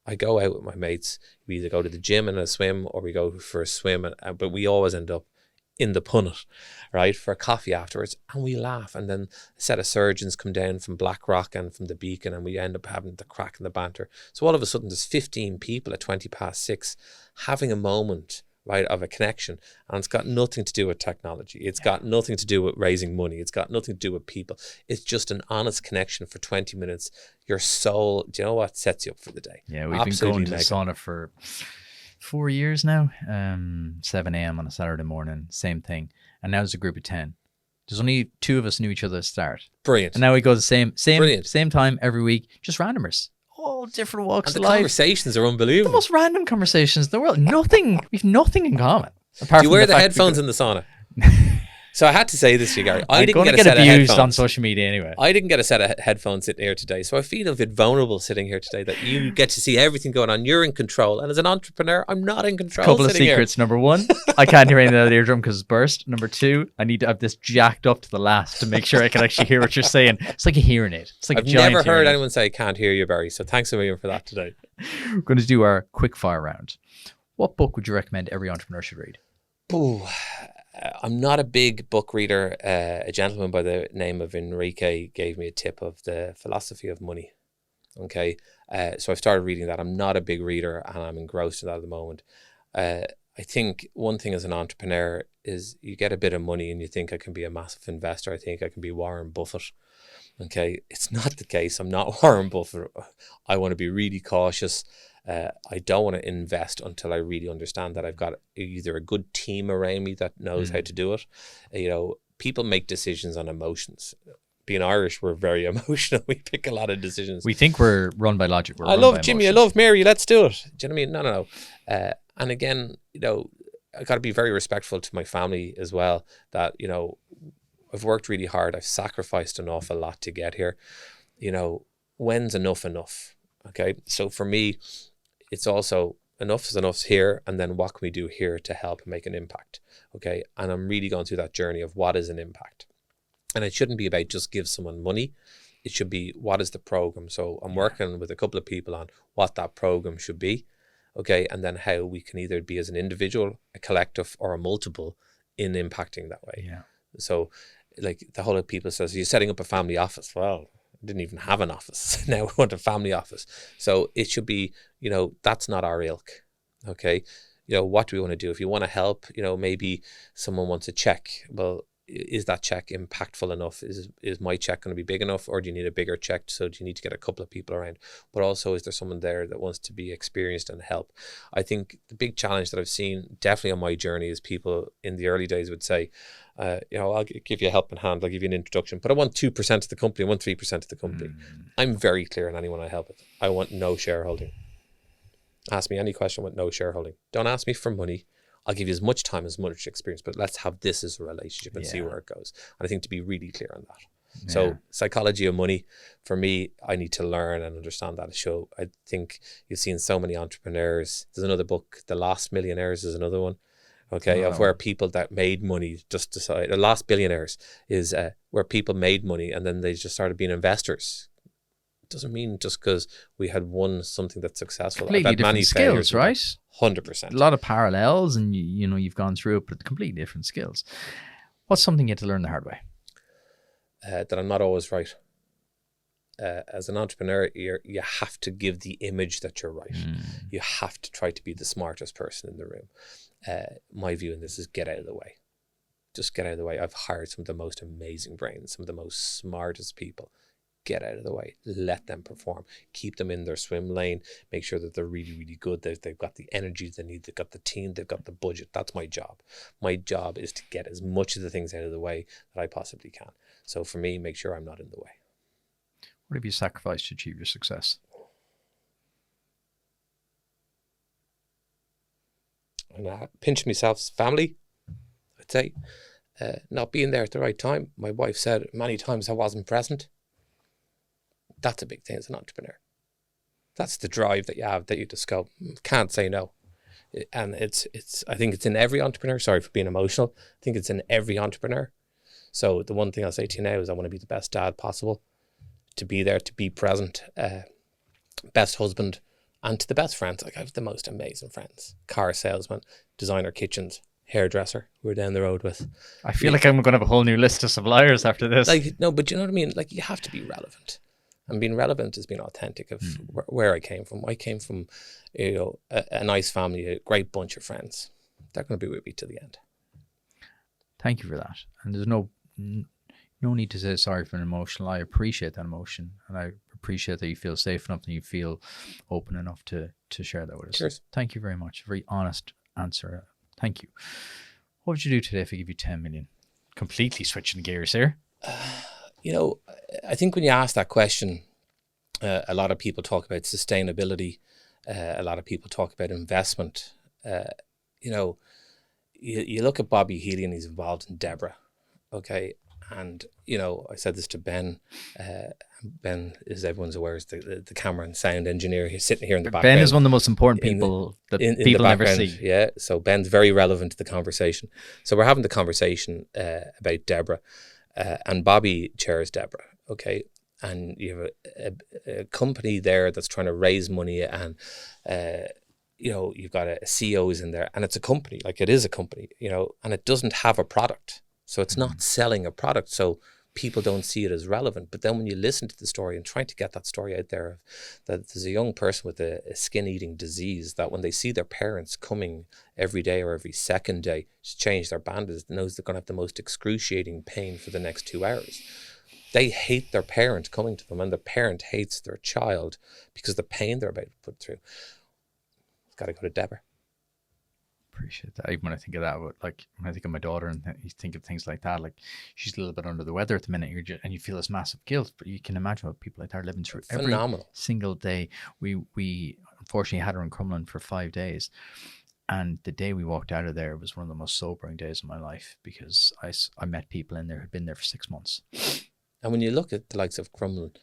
I go out with my mates. We either go to the gym and a swim, or we go for a swim. But we always end up in the punnet, right, for a coffee afterwards. And we laugh. And then a set of surgeons come down from Blackrock and from the Beacon, and we end up having the crack and the banter. So all of a sudden, there's 15 people at 6:20 having a moment, right, of a connection, and it's got nothing to do with technology. It's got nothing to do with raising money. It's got nothing to do with people. It's just an honest connection for 20 minutes. Your soul, do you know what, sets you up for the day? Yeah, we've been going to the sauna for 4 years now. 7 a.m. on a Saturday morning, same thing. And now it's a group of 10. There's only 2 of us knew each other at the start. Brilliant. And now we go the Brilliant. same time every week, just randomers. All different walks And of the life. conversations are The unbelievable. most random conversations in the world. We've nothing in common. Apart Do you from wear the fact headphones in the sauna? So I had to say this to you, Gary. I I'm didn't going to get a get set of abused on headphones. social media anyway. I didn't get a set of headphones sitting here today, so I feel a bit vulnerable sitting here today that you get to see everything going on. You're in control, and as an entrepreneur, I'm not in control. Couple of sitting here. secrets. Number 1, I can't hear anything out of the eardrum because it's burst. Number 2, I need to have this jacked up to the last to make sure I can actually hear what you're saying. It's like a hearing aid. It's like I've a giant never heard hearing aid. anyone say I can't hear you, Barry. So thanks a million for that today. We're going to do our quick fire round. What book would you recommend every entrepreneur should read? Ooh, I'm not a big book reader. A gentleman by the name of Enrique gave me a tip of The Philosophy of Money. Okay, so I've started reading that. I'm not a big reader, and I'm engrossed in that at the moment. I think one thing as an entrepreneur is you get a bit of money and you think I can be a massive investor. I think I can be Warren Buffett. Okay, it's not the case. I'm not Warren Buffett. I want to be really cautious. I don't want to invest until I really understand that I've got either a good team around me that knows how to do it. People make decisions on emotions. Being Irish, we're very emotional. We pick a lot of decisions. We think we're run by logic. I love Jimmy. I love Mary. Let's do it. Do you know what I mean? No. And again, I got to be very respectful to my family as well. That I've worked really hard. I've sacrificed an awful lot to get here. When's enough? Okay. So for me, it's also enough is enough here. And then what can we do here to help and make an impact? Okay. And I'm really going through that journey of what is an impact. And it shouldn't be about just give someone money. It should be, what is the program? So I'm working with a couple of people on what that program should be. Okay. And then how we can either be as an individual, a collective, or a multiple in impacting that way. Yeah. So like the whole of people says, you're setting up a family office. Well, I didn't even have an office. Now I want a family office. So it should be, that's not our ilk. Okay. What do we want to do? If you want to help, maybe someone wants a check. Well, is that check impactful enough? Is my check going to be big enough, or do you need a bigger check? So do you need to get a couple of people around? But also, is there someone there that wants to be experienced and help? I think the big challenge that I've seen definitely on my journey is people in the early days would say, I'll give you a helping hand, I'll give you an introduction, but I want 2% of the company, I want 3% of the company. I'm very clear on anyone I help with. I want no shareholding. Ask me any question with no shareholding. Don't ask me for money. I'll give you as much time, as much experience, but let's have this as a relationship and see where it goes. And I think to be really clear on that. Yeah. So psychology of money, for me, I need to learn and understand that. So I think you've seen so many entrepreneurs. There's another book, The Lost Millionaires is another one. Okay, of where people that made money just decide, The Lost Billionaires is where people made money and then they just started being investors. Doesn't mean just because we had won something that's successful. Completely different skills, right? 100%. A lot of parallels, and you've gone through it, but completely different skills. What's something you had to learn the hard way? That I'm not always right. As an entrepreneur, you have to give the image that you're right. You have to try to be the smartest person in the room. My view in this is get out of the way. Just get out of the way. I've hired some of the most amazing brains, some of the most smartest people. Get out of the way. Let them perform. Keep them in their swim lane. Make sure that they're really, really good. They've got the energy they need. They've got the team. They've got the budget. That's my job. My job is to get as much of the things out of the way that I possibly can. So for me, make sure I'm not in the way. What have you sacrificed to achieve your success? And pinch myself's family, I'd say. Not being there at the right time. My wife said many times I wasn't present. That's a big thing as an entrepreneur. That's the drive that you have, that you just go, can't say no. And it's I think it's in every entrepreneur. Sorry for being emotional. I think it's in every entrepreneur. So the one thing I'll say to you now is I want to be the best dad possible, to be there, to be present, best husband, and to the best friends. Like I have the most amazing friends. Car salesman, designer kitchens, hairdresser we're down the road with. I feel like I'm going to have a whole new list of suppliers after this. No, but you know what I mean? Like you have to be relevant. And being relevant is being authentic of where I came from. I came from, a nice family, a great bunch of friends. They're going to be with me to the end. Thank you for that. And there's no need to say sorry for an emotional. I appreciate that emotion, and I appreciate that you feel safe enough and you feel open enough to share that with us. Cheers. Thank you very much. Very honest answer. Thank you. What would you do today if I give you 10 million? Completely switching gears here. I think when you ask that question, a lot of people talk about sustainability. A lot of people talk about investment. You look at Bobby Healy and he's involved in Deborah. Okay. And, I said this to Ben. Ben, as everyone's aware, is the camera and sound engineer. He's sitting here in the background. Ben is one of the most important people that people never see. Yeah, so Ben's very relevant to the conversation. So we're having the conversation about Deborah, and Bobby chairs Deborah, okay? And you have a company there that's trying to raise money, and you've got a CEO's in there, and it's a company, like it is a company, and it doesn't have a product. So it's not selling a product, so people don't see it as relevant. But then when you listen to the story and trying to get that story out there, that there's a young person with a skin-eating disease that when they see their parents coming every day or every second day to change their bandage, knows they're going to have the most excruciating pain for the next 2 hours. They hate their parent coming to them, and the parent hates their child because the pain they're about to put through. It's got to go to Deborah. Appreciate that. Even when I think of that, like when I think of my daughter and you think of things like that, like she's a little bit under the weather at the minute, and you feel this massive guilt. But you can imagine what people like that are living through every single day. We unfortunately had her in Crumlin for 5 days, and the day we walked out of there was one of the most sobering days of my life because I met people in there who'd been there for 6 months. And when you look at the likes of Crumlin,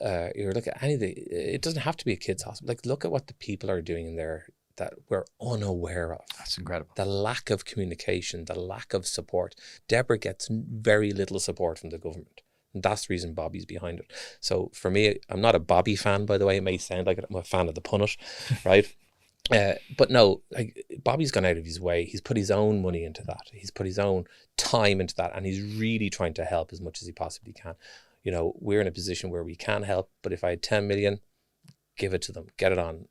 you look at anything. It doesn't have to be a kids' hospital. Like look at what the people are doing in there that we're unaware of. That's incredible. The lack of communication, the lack of support. Deborah gets very little support from the government. And that's the reason Bobby's behind it. So for me, I'm not a Bobby fan, by the way. It may sound like it. I'm a fan of the Punnett, right? But no, like Bobby's gone out of his way. He's put his own money into that. He's put his own time into that. And he's really trying to help as much as he possibly can. We're in a position where we can help. But if I had 10 million, give it to them, get it on,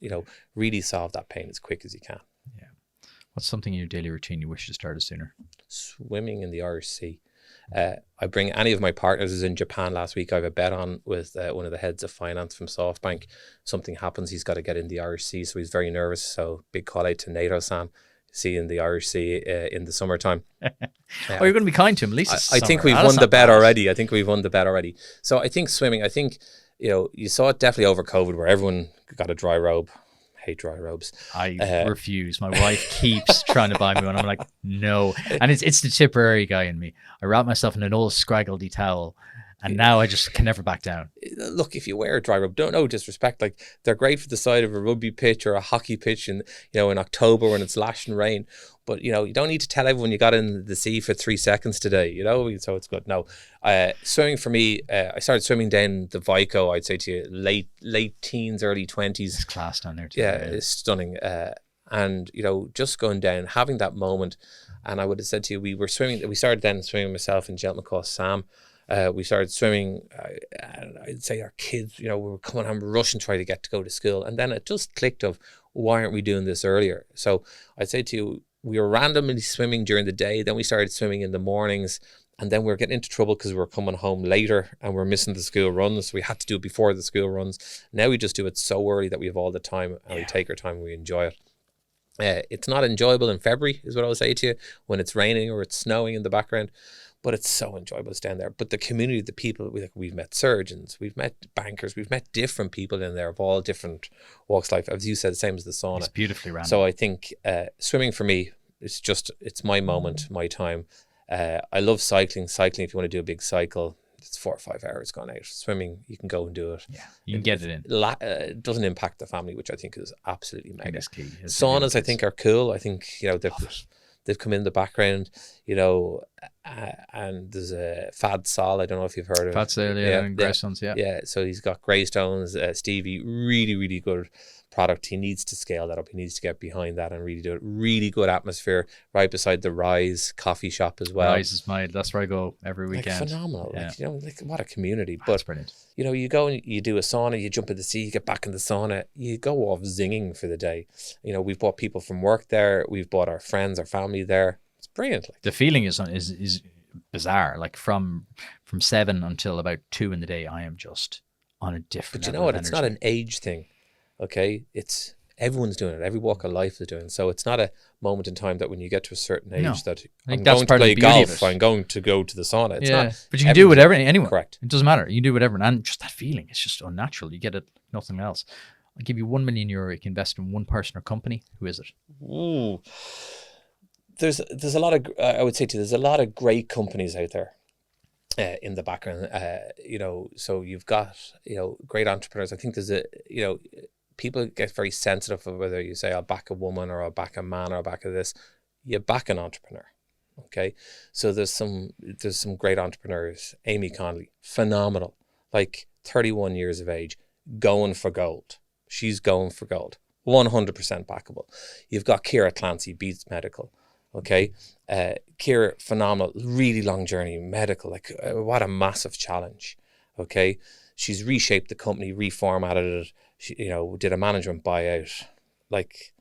really solve that pain as quick as you can. Yeah. What's something in your daily routine you wish to start sooner? Swimming in the Irish Sea. I bring any of my partners. I was in Japan last week. I have a bet on with one of the heads of finance from SoftBank. Something happens, he's got to get in the Irish Sea, so he's very nervous. So big call out to NATO-san. See in the Irish Sea in the summertime. You're going to be kind to him. At least I think we've won the bet already. So I think swimming. I think you saw it definitely over COVID where everyone got a dry robe. Hate dry robes. I refuse. My wife keeps trying to buy me one. I'm like, no. And it's the Tipperary guy in me. I wrap myself in an old scraggledy towel, and now I just can never back down. Look, if you wear a dry robe, don't know disrespect. Like they're great for the side of a rugby pitch or a hockey pitch, in October when it's lashing rain. But you don't need to tell everyone you got in the sea for 3 seconds today. So it's good. No, swimming for me. I started swimming down the Vico. I'd say to you, late teens, early 20s. It's class down there too. Yeah, it's stunning. And just going down, having that moment. And I would have said to you, we were swimming. We started then swimming myself and Gentleman called Sam. We started swimming, and I'd say our kids, we were coming home rushing, trying to go to school. And then it just clicked of, why aren't we doing this earlier? So I'd say to you, we were randomly swimming during the day. Then we started swimming in the mornings. And then we were getting into trouble because we were coming home later and we're missing the school runs. So we had to do it before the school runs. Now we just do it so early that we have all the time and we take our time and we enjoy it. It's not enjoyable in February, is what I would say to you, when it's raining or it's snowing in the background. But it's so enjoyable to stand there. But the community, the people, we've met surgeons, we've met bankers, we've met different people in there of all different walks of life. As you said, the same as the sauna. It's beautifully random. So I think swimming for me, it's my moment, my time. I love cycling. Cycling, if you want to do a big cycle, it's 4 or 5 hours gone out. Swimming, you can go and do it. Yeah, you can get it in. It doesn't impact the family, which I think is absolutely mega. That's key. Saunas, I think, are cool. I think, they've come in the background, and there's a Fad Sal. I don't know if you've heard of Fad Sal, and Greystones, yeah. Yeah, so he's got Greystones, Stevie, really, really good product. He needs to scale that up. He needs to get behind that and really do it. Really good atmosphere right beside the Rise coffee shop as well. Rise is that's where I go every weekend. Phenomenal. Yeah. What a community. That's but brilliant. You go and you do a sauna, you jump in the sea, you get back in the sauna, you go off zinging for the day. We've brought people from work there, we've brought our friends, our family there. It's brilliant. The feeling is bizarre. Like from 7 until about 2 in the day, I am just on a different But you level know what? of It's not energy. an age thing, okay? It's everyone's doing it. Every walk of life is doing it. So it's not a moment in time that when you get to a certain age No. that I think I'm that's going to part of play the beauty of golf, it. I'm going to go to the sauna. It's Yeah, not. but you can do whatever, everyone's- anyone. Correct. It doesn't matter. You can do whatever, and just that feeling, it's just unnatural. You get it, nothing else. I'll give you €1 million. You can invest in one person or company. Who is it? Ooh. There's a lot of, I would say to you, there's a lot of great companies out there. In the background, so you've got, great entrepreneurs. I think there's people get very sensitive of whether you say I'll back a woman or I'll back a man or I'll back a this. You back an entrepreneur, okay? So there's some great entrepreneurs. Amy Conley, phenomenal, like 31 years of age, going for gold. She's going for gold, 100% backable. You've got Ciara Clancy, Beats Medical. Okay, Ciara, phenomenal, really long journey, medical, like what a massive challenge. Okay, she's reshaped the company, reformatted it. She, did a management buyout. Like,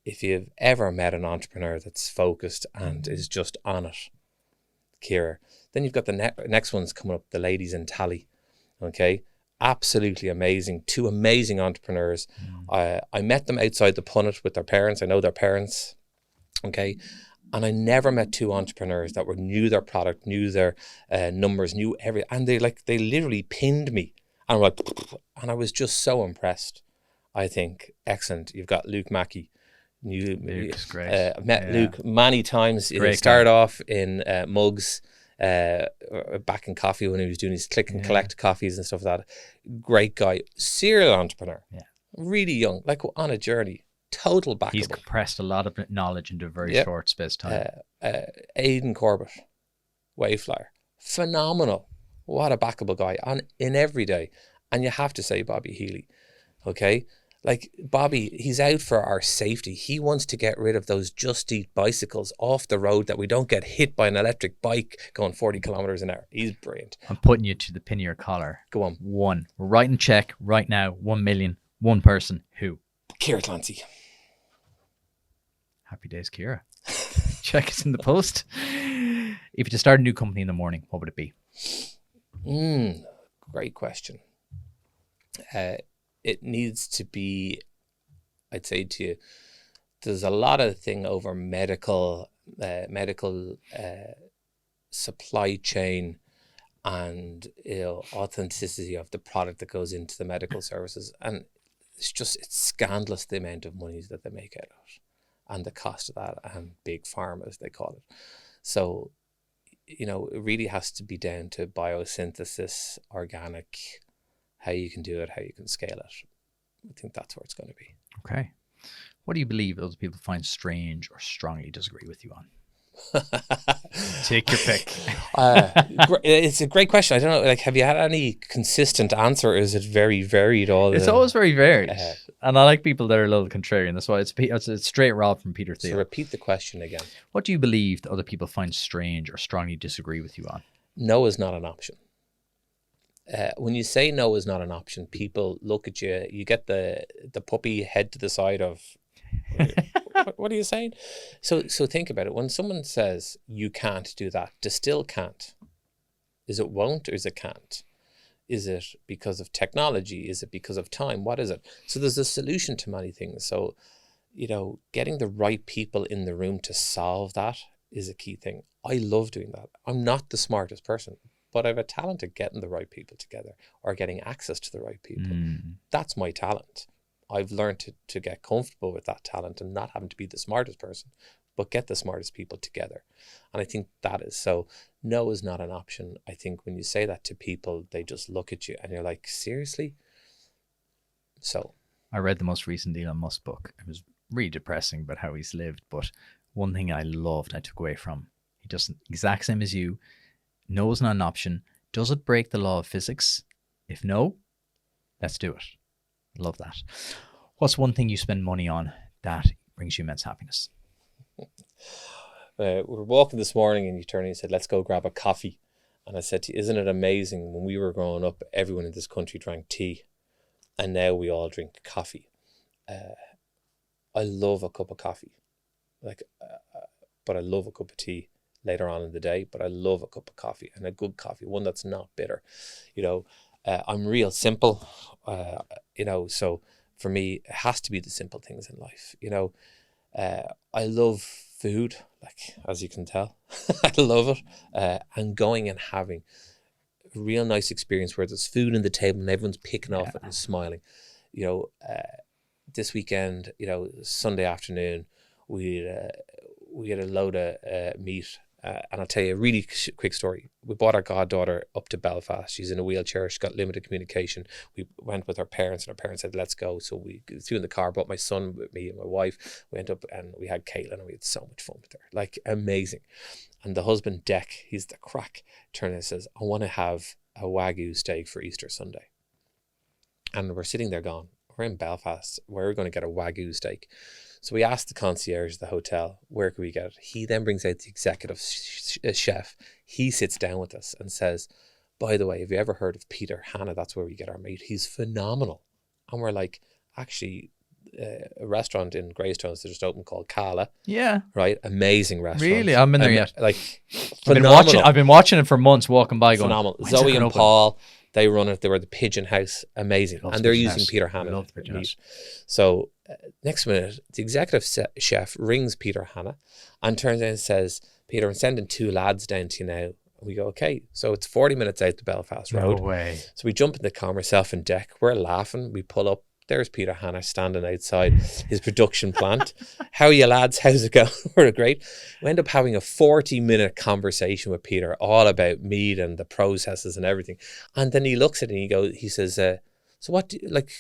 if you've ever met an entrepreneur that's focused and is just on it, Ciara. Then you've got the next ones coming up, the ladies in Tally. Okay, absolutely amazing. Two amazing entrepreneurs. I met them outside the Punnet with their parents. I know their parents. Okay. And I never met two entrepreneurs that knew their product, knew their numbers, knew everything. And they literally pinned me. And I'm like, and I was just so impressed. I think, excellent. You've got Luke Mackey. Luke's great. I've met Yeah. Luke many times. He Great started guy. off in mugs, back in coffee when he was doing his click and collect coffees and stuff like that. Great guy. Serial entrepreneur. Yeah. Really young, like on a journey. Total backable. He's compressed a lot of knowledge into a very Yep. short space of time. Aidan Corbett, Wayflyer, phenomenal. What a backable guy in every day. And you have to say Bobby Healy, okay? Like Bobby, he's out for our safety. He wants to get rid of those Just Eat bicycles off the road that we don't get hit by an electric bike going 40 kilometers an hour. He's brilliant. I'm putting you to the pin of your collar. Go on. One. We're writing a check right now. 1 million. One person. Who? Ciara Clancy. Happy days, Ciara. Check is in the post. If you had to start a new company in the morning, what would it be? Great question. It needs to be, I'd say to you, there's a lot of thing over medical supply chain and authenticity of the product that goes into the medical services. And it's scandalous the amount of money that they make out of it and the cost of that, and big pharma, as they call it. So, it really has to be down to biosynthesis, organic, how you can do it, how you can scale it. I think that's where it's going to be. Okay. What do you believe other people find strange or strongly disagree with you on? Take your pick. It's a great question. I don't know, like, have you had any consistent answer, or is it very varied? It's always very varied. And I like people that are a little contrarian. That's why it's straight Rob from Peter Thiel. So repeat the question again. What do you believe that other people find strange or strongly disagree with you on? No is not an option. When you say no is not an option, people look at you. You get the puppy head to the side of, what are you saying? So think about it. When someone says you can't do that, distill can't. Is it won't or is it can't? Is it because of technology? Is it because of time? What is it? So there's a solution to many things. So, getting the right people in the room to solve that is a key thing. I love doing that. I'm not the smartest person, but I have a talent at getting the right people together or getting access to the right people. That's my talent. I've learned to get comfortable with that talent and not having to be the smartest person, but get the smartest people together. And I think that is so. No is not an option. I think when you say that to people, they just look at you and you're like, seriously? So I read the most recent Elon Musk book. It was really depressing about how he's lived. But one thing I loved, I took away from, he does the exact same as you. No is not an option. Does it break the law of physics? If no, let's do it. Love that. What's one thing you spend money on that brings you immense happiness? we were walking this morning and you turned and you said, let's go grab a coffee. And I said to you, isn't it amazing? When we were growing up, everyone in this country drank tea. And now we all drink coffee. I love a cup of coffee. But I love a cup of tea later on in the day. But I love a cup of coffee, and a good coffee, one that's not bitter. I'm real simple, so for me, it has to be the simple things in life. I love food, like, as you can tell. I love it. And going and having a real nice experience where there's food on the table and everyone's picking off it and smiling. This weekend, Sunday afternoon, we had a load of meat. And I'll tell you a really quick story. We brought our goddaughter up to Belfast. She's in a wheelchair. She's got limited communication. We went with our parents, and our parents said, let's go. So we threw in the car, brought my son with me and my wife. We went up and we had Caitlin, and we had so much fun with her. Like, amazing. And the husband, Deck, he's the crack, turned and says, I want to have a Wagyu steak for Easter Sunday. And we're sitting there going, we're in Belfast. Where are we going to get a Wagyu steak? So we asked the concierge of the hotel, where can we get it? He then brings out the executive chef. He sits down with us and says, by the way, have you ever heard of Peter Hanna? That's where we get our meat. He's phenomenal. And we're like, actually, a restaurant in Greystones that just opened called Kala. Yeah. Right? Amazing restaurant. Really? I haven't been there yet. Like, I've been watching it for months, walking by going, phenomenal. Zoe and Paul, they run it. They were the Pigeon House. Amazing. And they're using Peter Hanna meat. So next minute, the executive chef rings Peter Hanna and turns in and says, Peter, I'm sending 2 lads down to you now. And we go, okay. So it's 40 minutes out to Belfast Road. No way. So we jump in the car, myself and Deck. We're laughing. We pull up. There's Peter Hanna standing outside his production plant. How are you, lads? How's it going? We're great. We end up having a 40-minute conversation with Peter, all about meat and the processes and everything. And then he looks at it and he says, so what do you, like,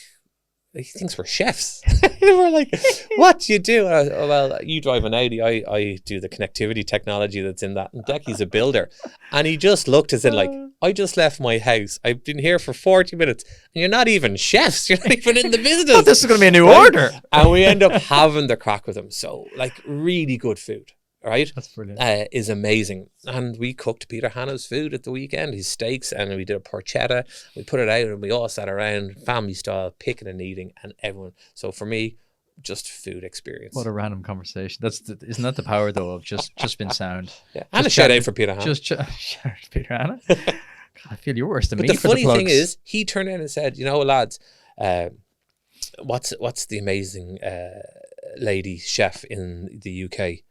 he thinks we're chefs. We're like, what do you do? Well, you drive an Audi. I do the connectivity technology that's in that. And Decky's a builder. And he just looked at it like, I just left my house. I've been here for 40 minutes. And you're not even chefs. You're not even in the business. Oh, this is going to be a new order. And we end up having the crack with him. So, like, really good food. Right? That's brilliant. Is amazing. And we cooked Peter Hanna's food at the weekend, his steaks, and we did a porchetta. We put it out and we all sat around, family style, picking and eating, and everyone. So for me, just food experience. What a random conversation. Isn't that the power, though, of just been sound? Yeah. And a shout out for Peter Hanna. Shout out to Peter Hanna. God, I feel you're worse than me. But the for funny the plugs. thing is, he turned in and said, lads, what's the amazing lady chef in the UK?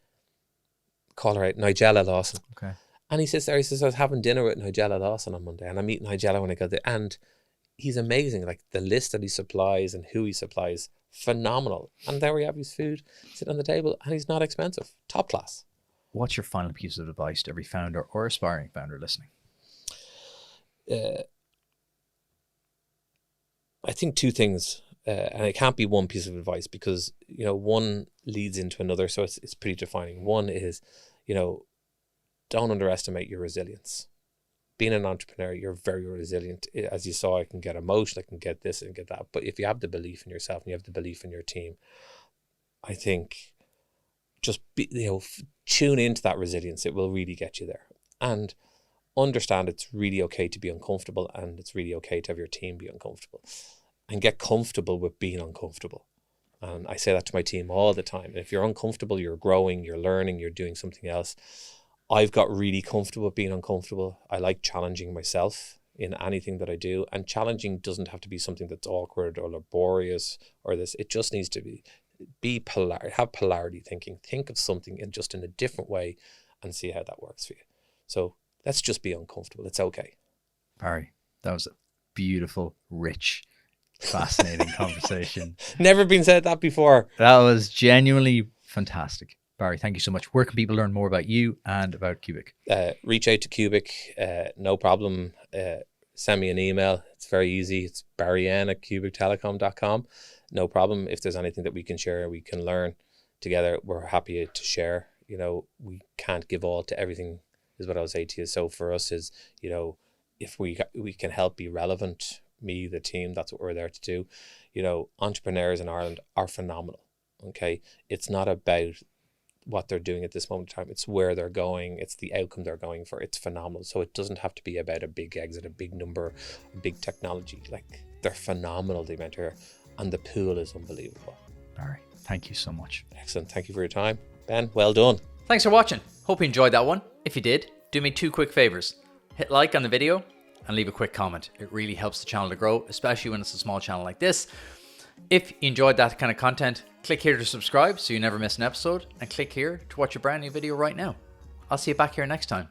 Call her out, Nigella Lawson. Okay. And he says, I was having dinner with Nigella Lawson on Monday, and I meet Nigella when I go there, and he's amazing. Like, the list that he supplies and who he supplies, phenomenal. And there we have his food sitting on the table, and he's not expensive. Top class. What's your final piece of advice to every founder or aspiring founder listening? I think 2 things, and it can't be one piece of advice because, one leads into another. So it's pretty defining. One is, don't underestimate your resilience. Being an entrepreneur, you're very resilient. As you saw, I can get emotional, I can get this and get that. But if you have the belief in yourself and you have the belief in your team, I think just tune into that resilience. It will really get you there. And understand it's really okay to be uncomfortable, and it's really okay to have your team be uncomfortable, and get comfortable with being uncomfortable. And I say that to my team all the time. If you're uncomfortable, you're growing, you're learning, you're doing something else. I've got really comfortable with being uncomfortable. I like challenging myself in anything that I do. And challenging doesn't have to be something that's awkward or laborious or this. It just needs to have polarity thinking. Think of something in a different way and see how that works for you. So let's just be uncomfortable. It's okay. Barry, that was a beautiful, rich, fascinating conversation. Never been said that before. That was genuinely fantastic. Barry, thank you so much. Where can people learn more about you and about Cubic? Reach out to Cubic, no problem. Send me an email. It's very easy. It's barryan@cubictelecom.com. No problem. If there's anything that we can share, we can learn together, we're happy to share. We can't give all to everything, is what I would say to you. So for us is, if we can help be relevant, me, the team, that's what we're there to do. Entrepreneurs in Ireland are phenomenal. Okay. It's not about what they're doing at this moment in time. It's where they're going. It's the outcome they're going for. It's phenomenal. So it doesn't have to be about a big exit, a big number, a big technology. Like, they're phenomenal, the amount here, and the pool is unbelievable. Barry, thank you so much. Excellent. Thank you for your time. Ben, well done. Thanks for watching. Hope you enjoyed that one. If you did, do me 2 quick favors. Hit like on the video and leave a quick comment. It really helps the channel to grow, especially when it's a small channel like this. If you enjoyed that kind of content, click here to subscribe so you never miss an episode, and click here to watch a brand new video right now. I'll see you back here next time.